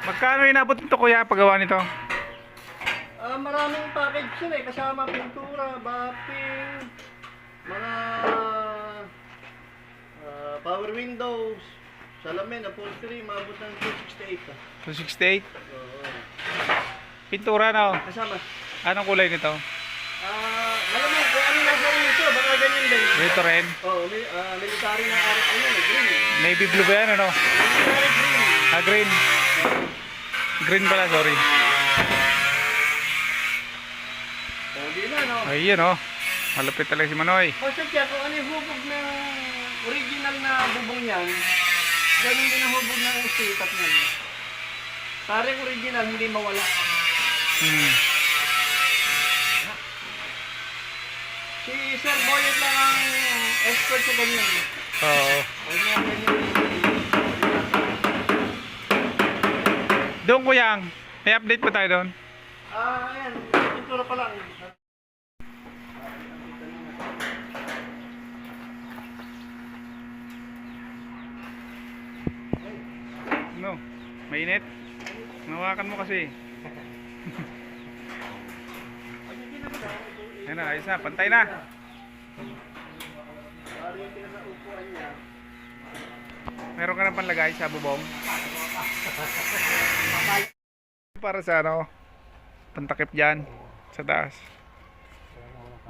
A: Magkano inabot nito kuya paggawa nito?
C: Maraming package yun eh. Kasama pintura, bapping, mga power windows, salamin, upholstery, maabot ng 268.
A: 268.
C: Oo.
A: Pintura na.
C: Kasama.
A: Anong kulay nito?
C: Malamang kung ano nasa rin ito, baka ganyan din.
A: Dito rin.
C: Oo, military na araw ano, green.
A: Navy blue ba yan ano?
C: Military green.
A: Green. Green pala, sorry.
C: Hindi na, no?
A: Ayun oh. Malupit talaga si Manoy.
C: Kasi kaya kung ano yung hubog ng original na bubong niyan, ganun din ang hubog ng setup niyan. Parang original, hindi mawala. Si Sir Boyet lang ang expert sa ganyan.
A: Oo.
C: Huwag niya ganyan.
A: Doon kuyang. May update pa tayo doon.
C: Ayan, pintura pa lang.
A: No, mainit. Nawakan mo kasi. Yan na, ayos na. Pantay na. Meron ka na panlagay sa bubong. Para sa ano, pantakip dyan sa taas.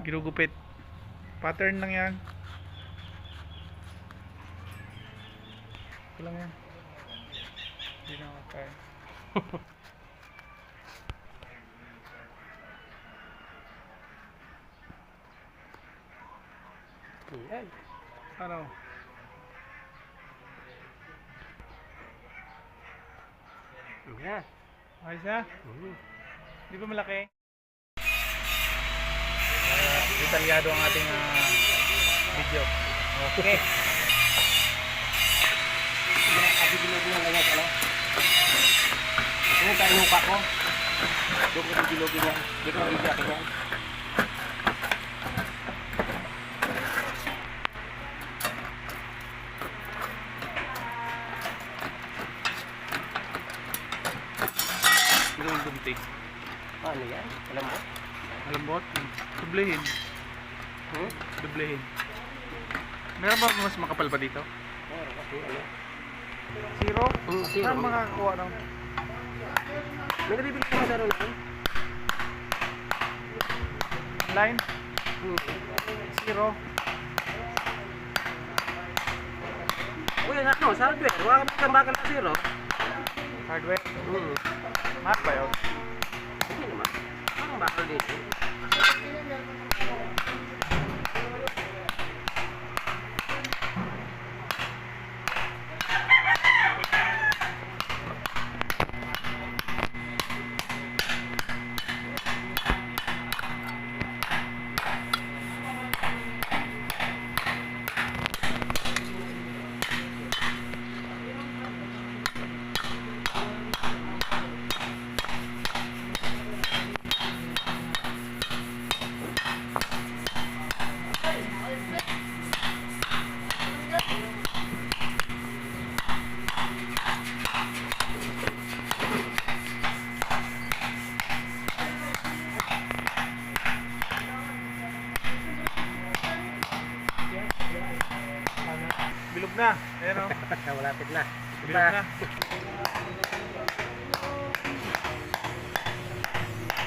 A: Ginugupit. Pattern lang yan. Ito lang yan. Hindi na makakaya. Ano?
B: Yeah.
A: Ayos na? Di ba malaki? Detalyado ang ating video. Okay.
B: Kasi bilog lang ganyan, ano? Ano tayo ng pako? Doon ko bilog niya. Di ko rin siya kanya.
A: Yung buntik.
B: Ano yan? Alam mo?
A: Malambot. Dublehin. Dublehin. Meron ba mas makapal pa dito?
B: Meron kasi ano?
A: Zero?
B: Zero.
A: Saan makakakuha ng
B: May nabibili ka sa ron?
A: line? Zero?
B: Uy, ano? Sa hardware. Huwag ka magkambakan na zero.
A: Hardware? Mahal ba yun?
B: Hindi naman. Parang bakal dito.
A: bilog na. Ayan o.
B: Malapit na.
A: Bilog na.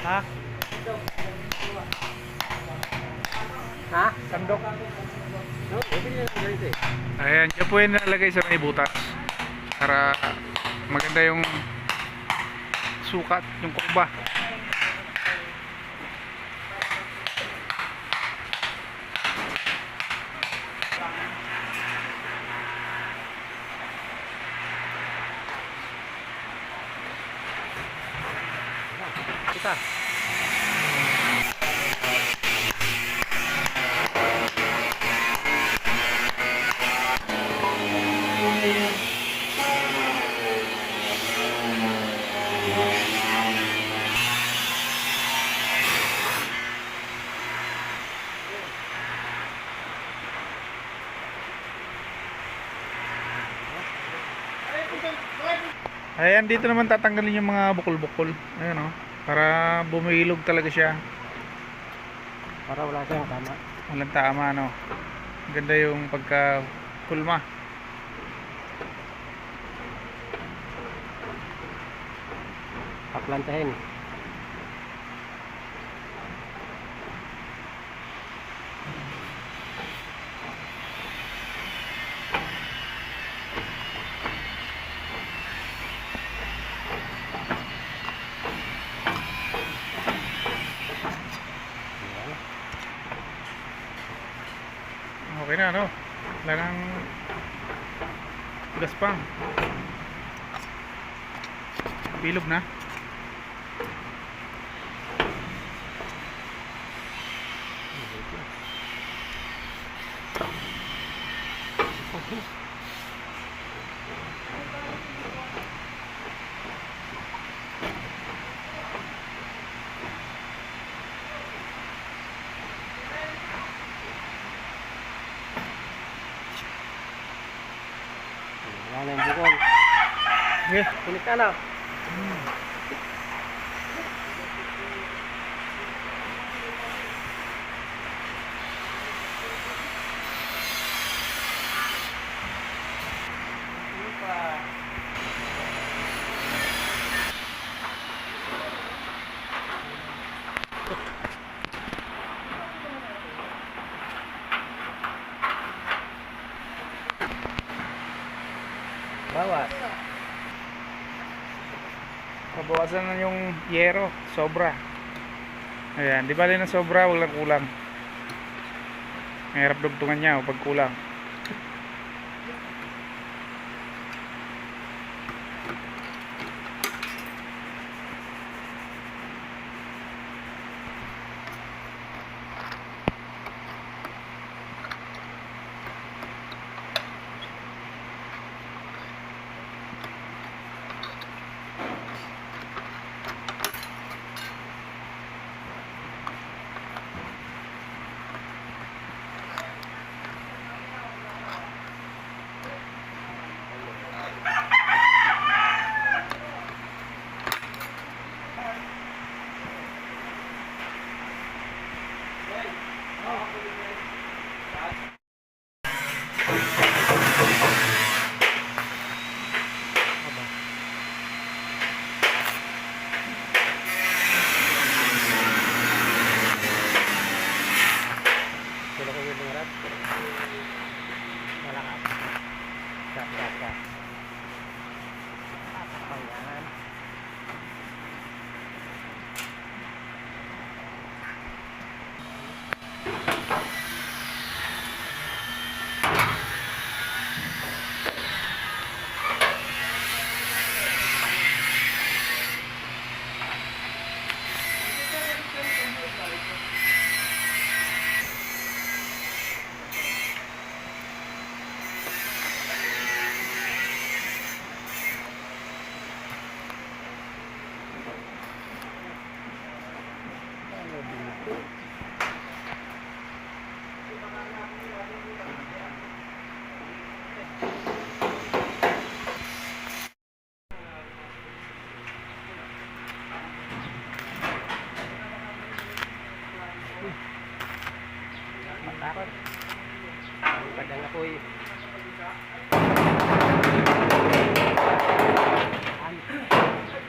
A: Ha?
B: Ha?
A: Sandok.
B: No, pwede na lang ganito eh.
A: Ayan, dyan po yung nalagay sa may butas. Para maganda yung sukat, yung kurba.
B: Kita.
A: Ayan, dito naman tatanggalin yung mga bukol-bukol. Ayan o. Para bumilog talaga siya.
B: Para wala siyang tama.
A: Walang tama, no. Ganda yung pagka-kulma.
B: Paplantahin.
A: Okay na, no? Wala nang gaspang. Bilog na.
B: Wala na yung bukol.
A: Okay.
B: Kulit ka na. Bawas.
A: Mabawasan na yung yero. Sobra. Ayan. Di bali na sobra. Walang kulang. Mahirap dugtungan niya pag kulang.
B: Sila ko yung harap. Malakas. Kat. Ayan. Matakot. Padang ako'y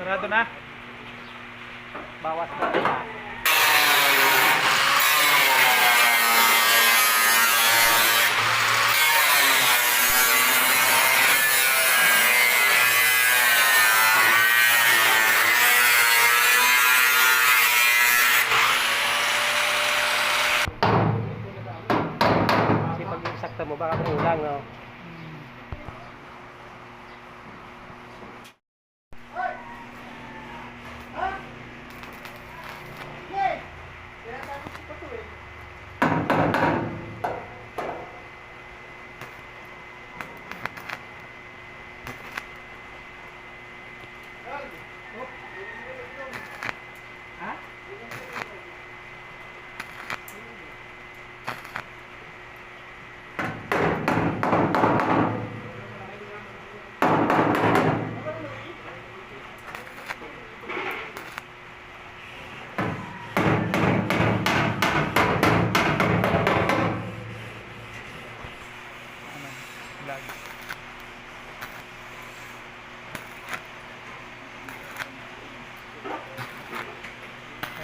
A: Sarado na.
B: Bawas na rin. Kasi pag sakta mo, baka kulang, no?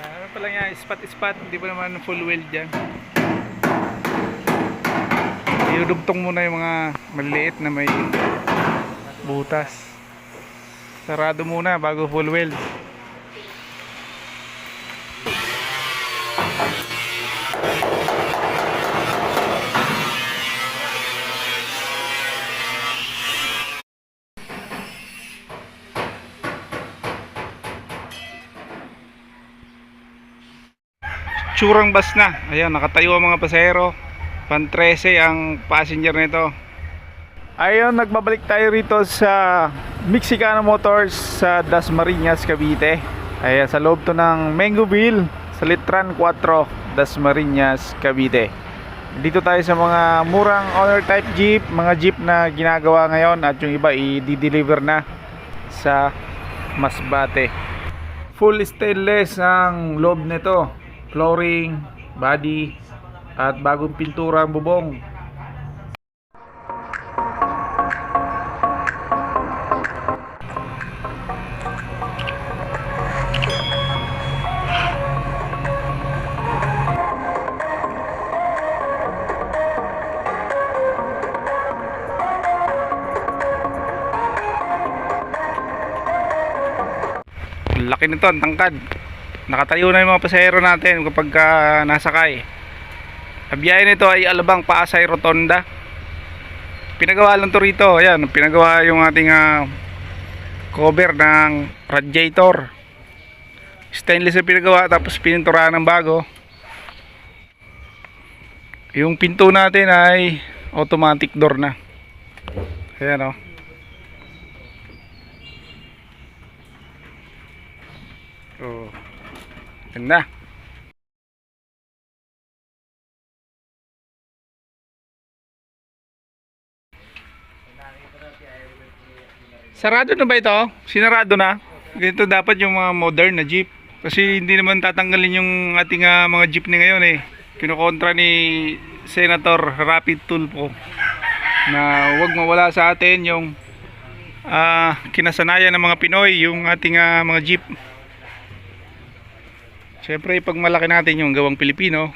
A: Ano pala yan, spot-spot, hindi pa naman full weld dyan. Iudugtong muna yung mga maliliit na may butas. Sarado muna bago full weld. Tsurang bus na. Ayan, nakatayo ang mga pasahero. Pan 13 ang passenger nito. Ayun, nagbabalik tayo rito sa Mexicana Motors sa Dasmariñas, Cavite. Ayan, sa loob to ng Mengoville, sa Litran 4, Dasmariñas, Cavite. Dito tayo sa mga murang owner type jeep, mga jeep na ginagawa ngayon at yung iba i-deliver na sa Masbate. Full stainless ang loob nito. Flooring, body, at bagong pintura ang bubong. Laki nito, ang tangkad. Nakatayo na yung mga pasahero natin kapag nasakay. Ang biyahe nito ay Alabang Pasay Rotonda. Pinagawa lang to rito. Ayan, pinagawa yung ating cover ng radiator. Stainless na pinagawa, tapos pininturahan ng bago. Yung pinto natin ay automatic door na. Ayan o. Oh. Ganda. Sarado na ba ito? Sinarado na? Ganito dapat yung mga modern na jeep. Kasi hindi naman tatanggalin yung ating mga jeep ni ngayon eh. Kinukontra ni Senator Rapid Tulfo na huwag mawala sa atin yung kinasanayan ng mga Pinoy, yung ating mga jeep. Siyempre, pag malaki natin yung gawang Pilipino,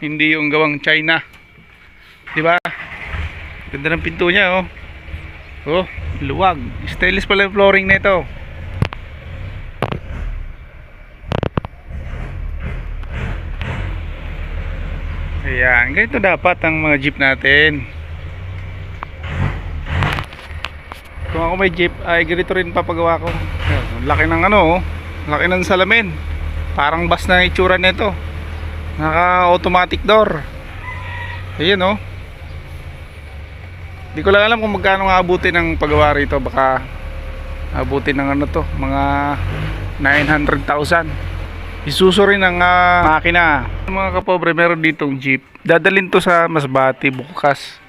A: hindi yung gawang China. 'Di ba? Ganda ng pinto niya, oh. Oh, luwag. Stainless pala yung flooring nito. Ayan, ganito dapat ang mga jeep natin. Kung ako may jeep, ay ganito rin papagawa ko. Ayan, laki ng oh. Laki ng salamin. Parang bus na itsura nito. Naka automatic door. Ayan oh. Di ko lang alam kung magkano nga abutin ng paggawa rito. Baka abutin ng to, mga 900,000. Isuso rin ang makina. Mga kapobre, meron ditong jeep. Dadalhin to sa Masbate bukas.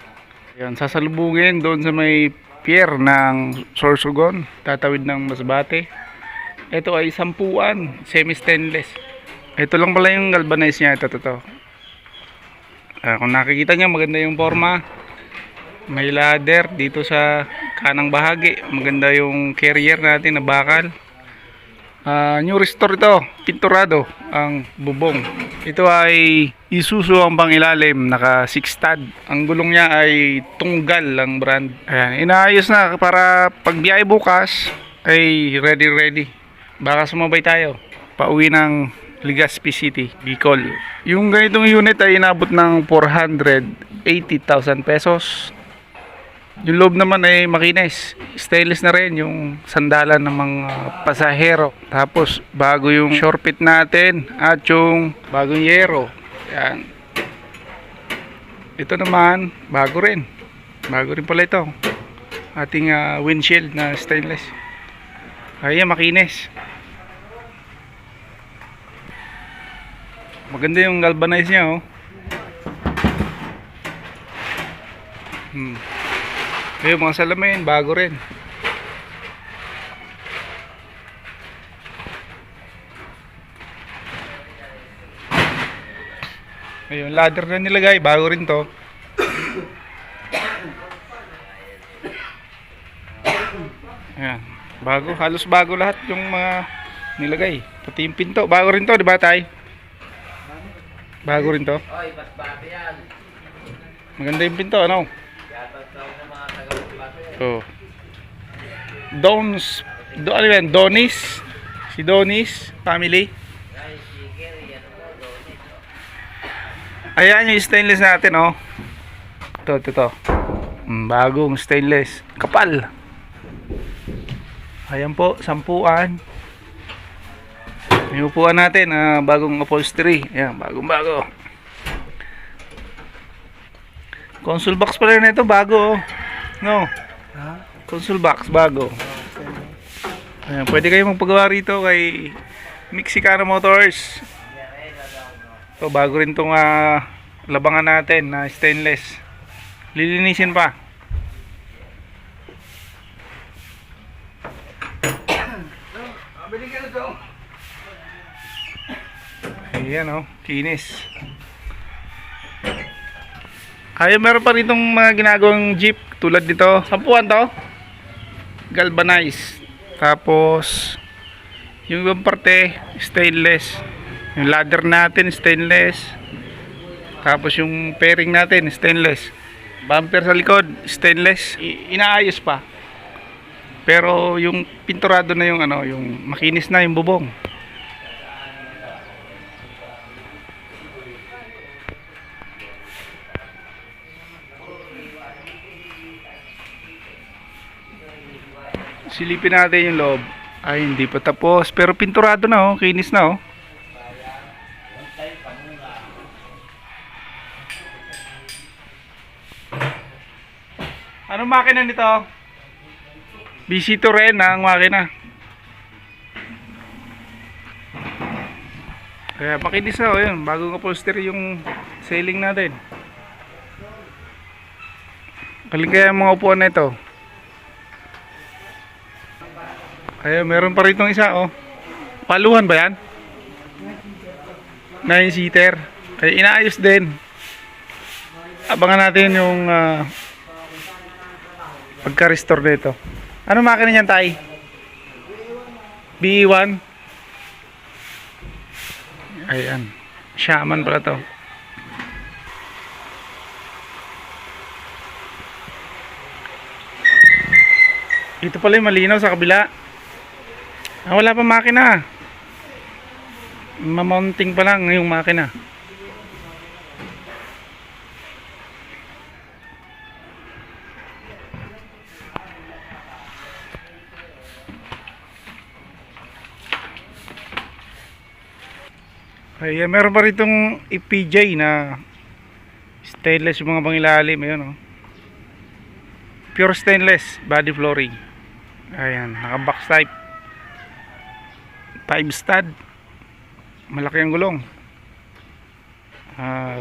A: Ayan, sasalubungin doon sa may pier ng Sorsogon. Tatawid ng Masbate. Ito ay 10, semi-stainless. Ito lang pala yung galvanize niya. Ito. Kung nakikita niyo, maganda yung forma. May ladder dito sa kanang bahagi. Maganda yung carrier natin na bakal. New restore ito, pinturado ang bubong. Ito ay Isuzu ang pangilalim, naka 6 stud. Ang gulong niya ay Tunggal ang brand. Ayan, inaayos na para pag biyahe bukas ay ready. Baka sumabay tayo pauwi ng Legazpi City, Bicol. Yung ganitong unit ay inabot ng 480,000 pesos. Yung loob naman ay makinis. Stainless na rin yung sandalan ng mga pasahero. Tapos bago yung short natin at yung bagong yero. Yan. Ito naman bago rin. Bago rin pala ito. Ating windshield na stainless. Ayan, makinis. Maganda yung galvanize niya, oh. Ayun, mga salamin, bago rin. Ayun, ladder na nilagay, bago rin to. Ayan, bago, halos bago lahat yung mga nilagay. Pati yung pinto, bago rin to, di ba tay? Bago rin to.
B: Oy, ba't bago yan?
A: Maganda yung pinto, ano?
B: Yatas daw ng mga taga-bato yan.
A: Oh. Ano yan? Donis? Si Donis family.
B: Ay, sige, yan mo, Donis.
A: Ayan yung stainless natin, oh. Ito. Bagong stainless. Kapal. Ayan po, sampuan. Yung upuan natin, bagong upholstery. Ayan, bagong-bago. Console box pala na ito, bago, oh. No? Console box, bago. Ayan, pwede kayo magpagawa rito kay Mexicana Motors. Ito, bago rin itong labangan natin na stainless. Lilinisin pa. Ayan, oh, kinis. Meron pa rin itong mga ginagawang jeep tulad nito. Sampuan to. Galvanized. Tapos yung ibang parte stainless. Yung ladder natin stainless. Tapos yung fairing natin stainless. Bumper sa likod stainless. Inaayos pa. Pero yung pinturado na yung yung makinis na yung bubong. Silipin natin yung loob. Ay, hindi pa tapos. Pero pinturado na, oh. Kinis na, oh. Anong makina nito? BC2 rin ang makina. Kaya makinis na, oh. Yun. Bagong upholstery yung sailing natin. Galing kaya yung mga upuan na ito. Ayun, meron pa rin itong isa, oh. Paluhan ba yan? 9-seater. Ay, inaayos din. Abangan natin yung pagka-restore nito. Ano makina niyan, tay? BE1? Ayan. Shaman pala to. Ito pala yung malinaw sa kabila. Wala pa makina. Mamounting pa lang yung makina. Ay, meron pa rin itong EPJ na stainless yung mga pangilalim. Ayun, oh. Pure stainless body flooring. Ayan, naka-box type. 5 stud. Malaki ang gulong.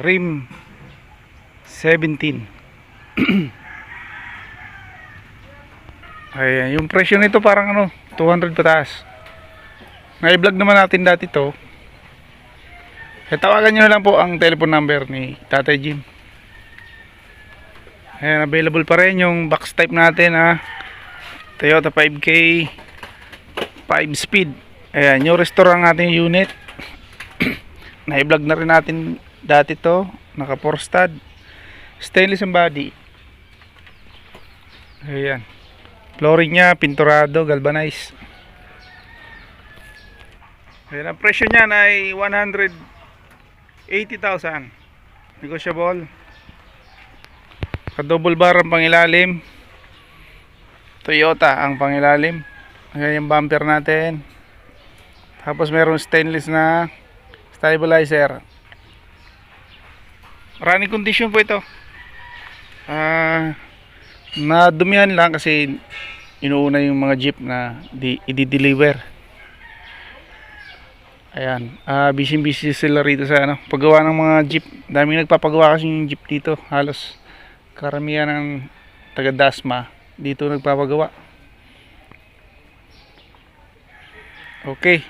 A: Rim 17. Ayan, yung presyo nito parang 200 pataas. Na-vlog naman natin dati to. Tawagan nyo na lang po ang telephone number ni Tatay Jim. Ayan, available pa rin yung box type natin, Toyota 5K 5 speed Ayan, new restore ang ating unit. Na-vlog na rin natin dati to. Naka 4 stud. Stainless ang body. Ayan. Flooring nya, pinturado, galvanized. Ayan, ang presyo niyan ay 180,000. Negotiable. Ka-double bar ang pangilalim. Toyota ang pangilalim. Ayan yung bumper natin. Tapos meron stainless na stabilizer. Running condition po ito. Nadumihan lang kasi inuuna yung mga jeep na i-deliver. Ayan, busy sila rito sa paggawa ng mga jeep. Daming nagpapagawa kasi yung jeep dito. Halos karamihan ng taga Dasma dito nagpapagawa. Okay.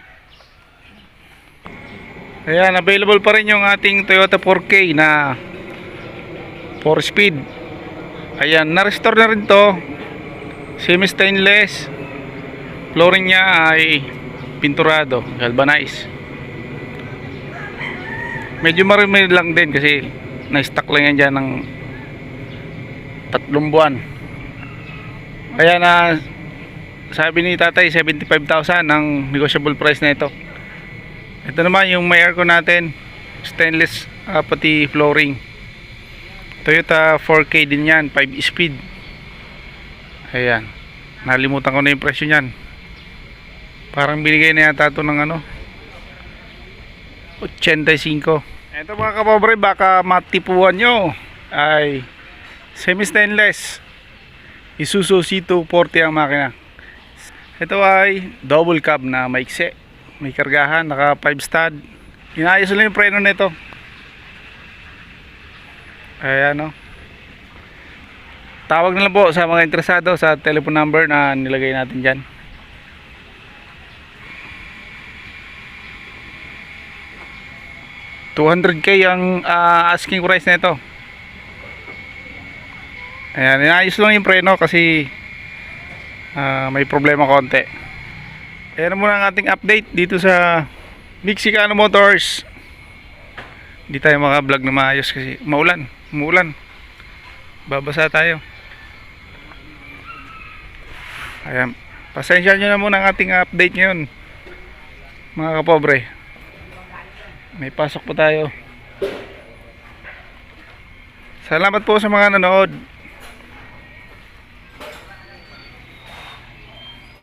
A: Ayan, available pa rin yung ating Toyota 4K na 4-speed. Ayan, na-restore na rin to. Semi-stainless. Flooring nya ay pinturado, galvanized. Medyo marami lang din kasi na-stock lang yan dyan ng 3 buwan. Kaya na sabi ni tatay 75,000 ang negotiable price na ito. Ito naman yung may aircon natin, stainless, pati flooring. Toyota 4K din yan, 5-speed. Ayan, nalimutan ko na yung presyo nyan. Parang binigay na yata ito ng 85. Ito mga kapobre, baka matipuan nyo, ay semi-stainless Isuzu C240 ang makina. Ito ay double cab na maikse, may kargahan, naka 5 stud. Inayos lang yung preno nito. Ayan tawag na lang po sa mga interesado sa telephone number na nilagay natin dyan. $200,000 ang asking price na ito. Ayan, inayos lang yung preno kasi may problema konti. Ayan muna ang ating update dito sa Mexicano Motors. Hindi tayo maka-vlog na maayos kasi umuulan. Babasa tayo. Ayan, pasensya nyo na muna ang ating update ngayon mga kapobre. May pasok po tayo. Salamat po sa mga nanood.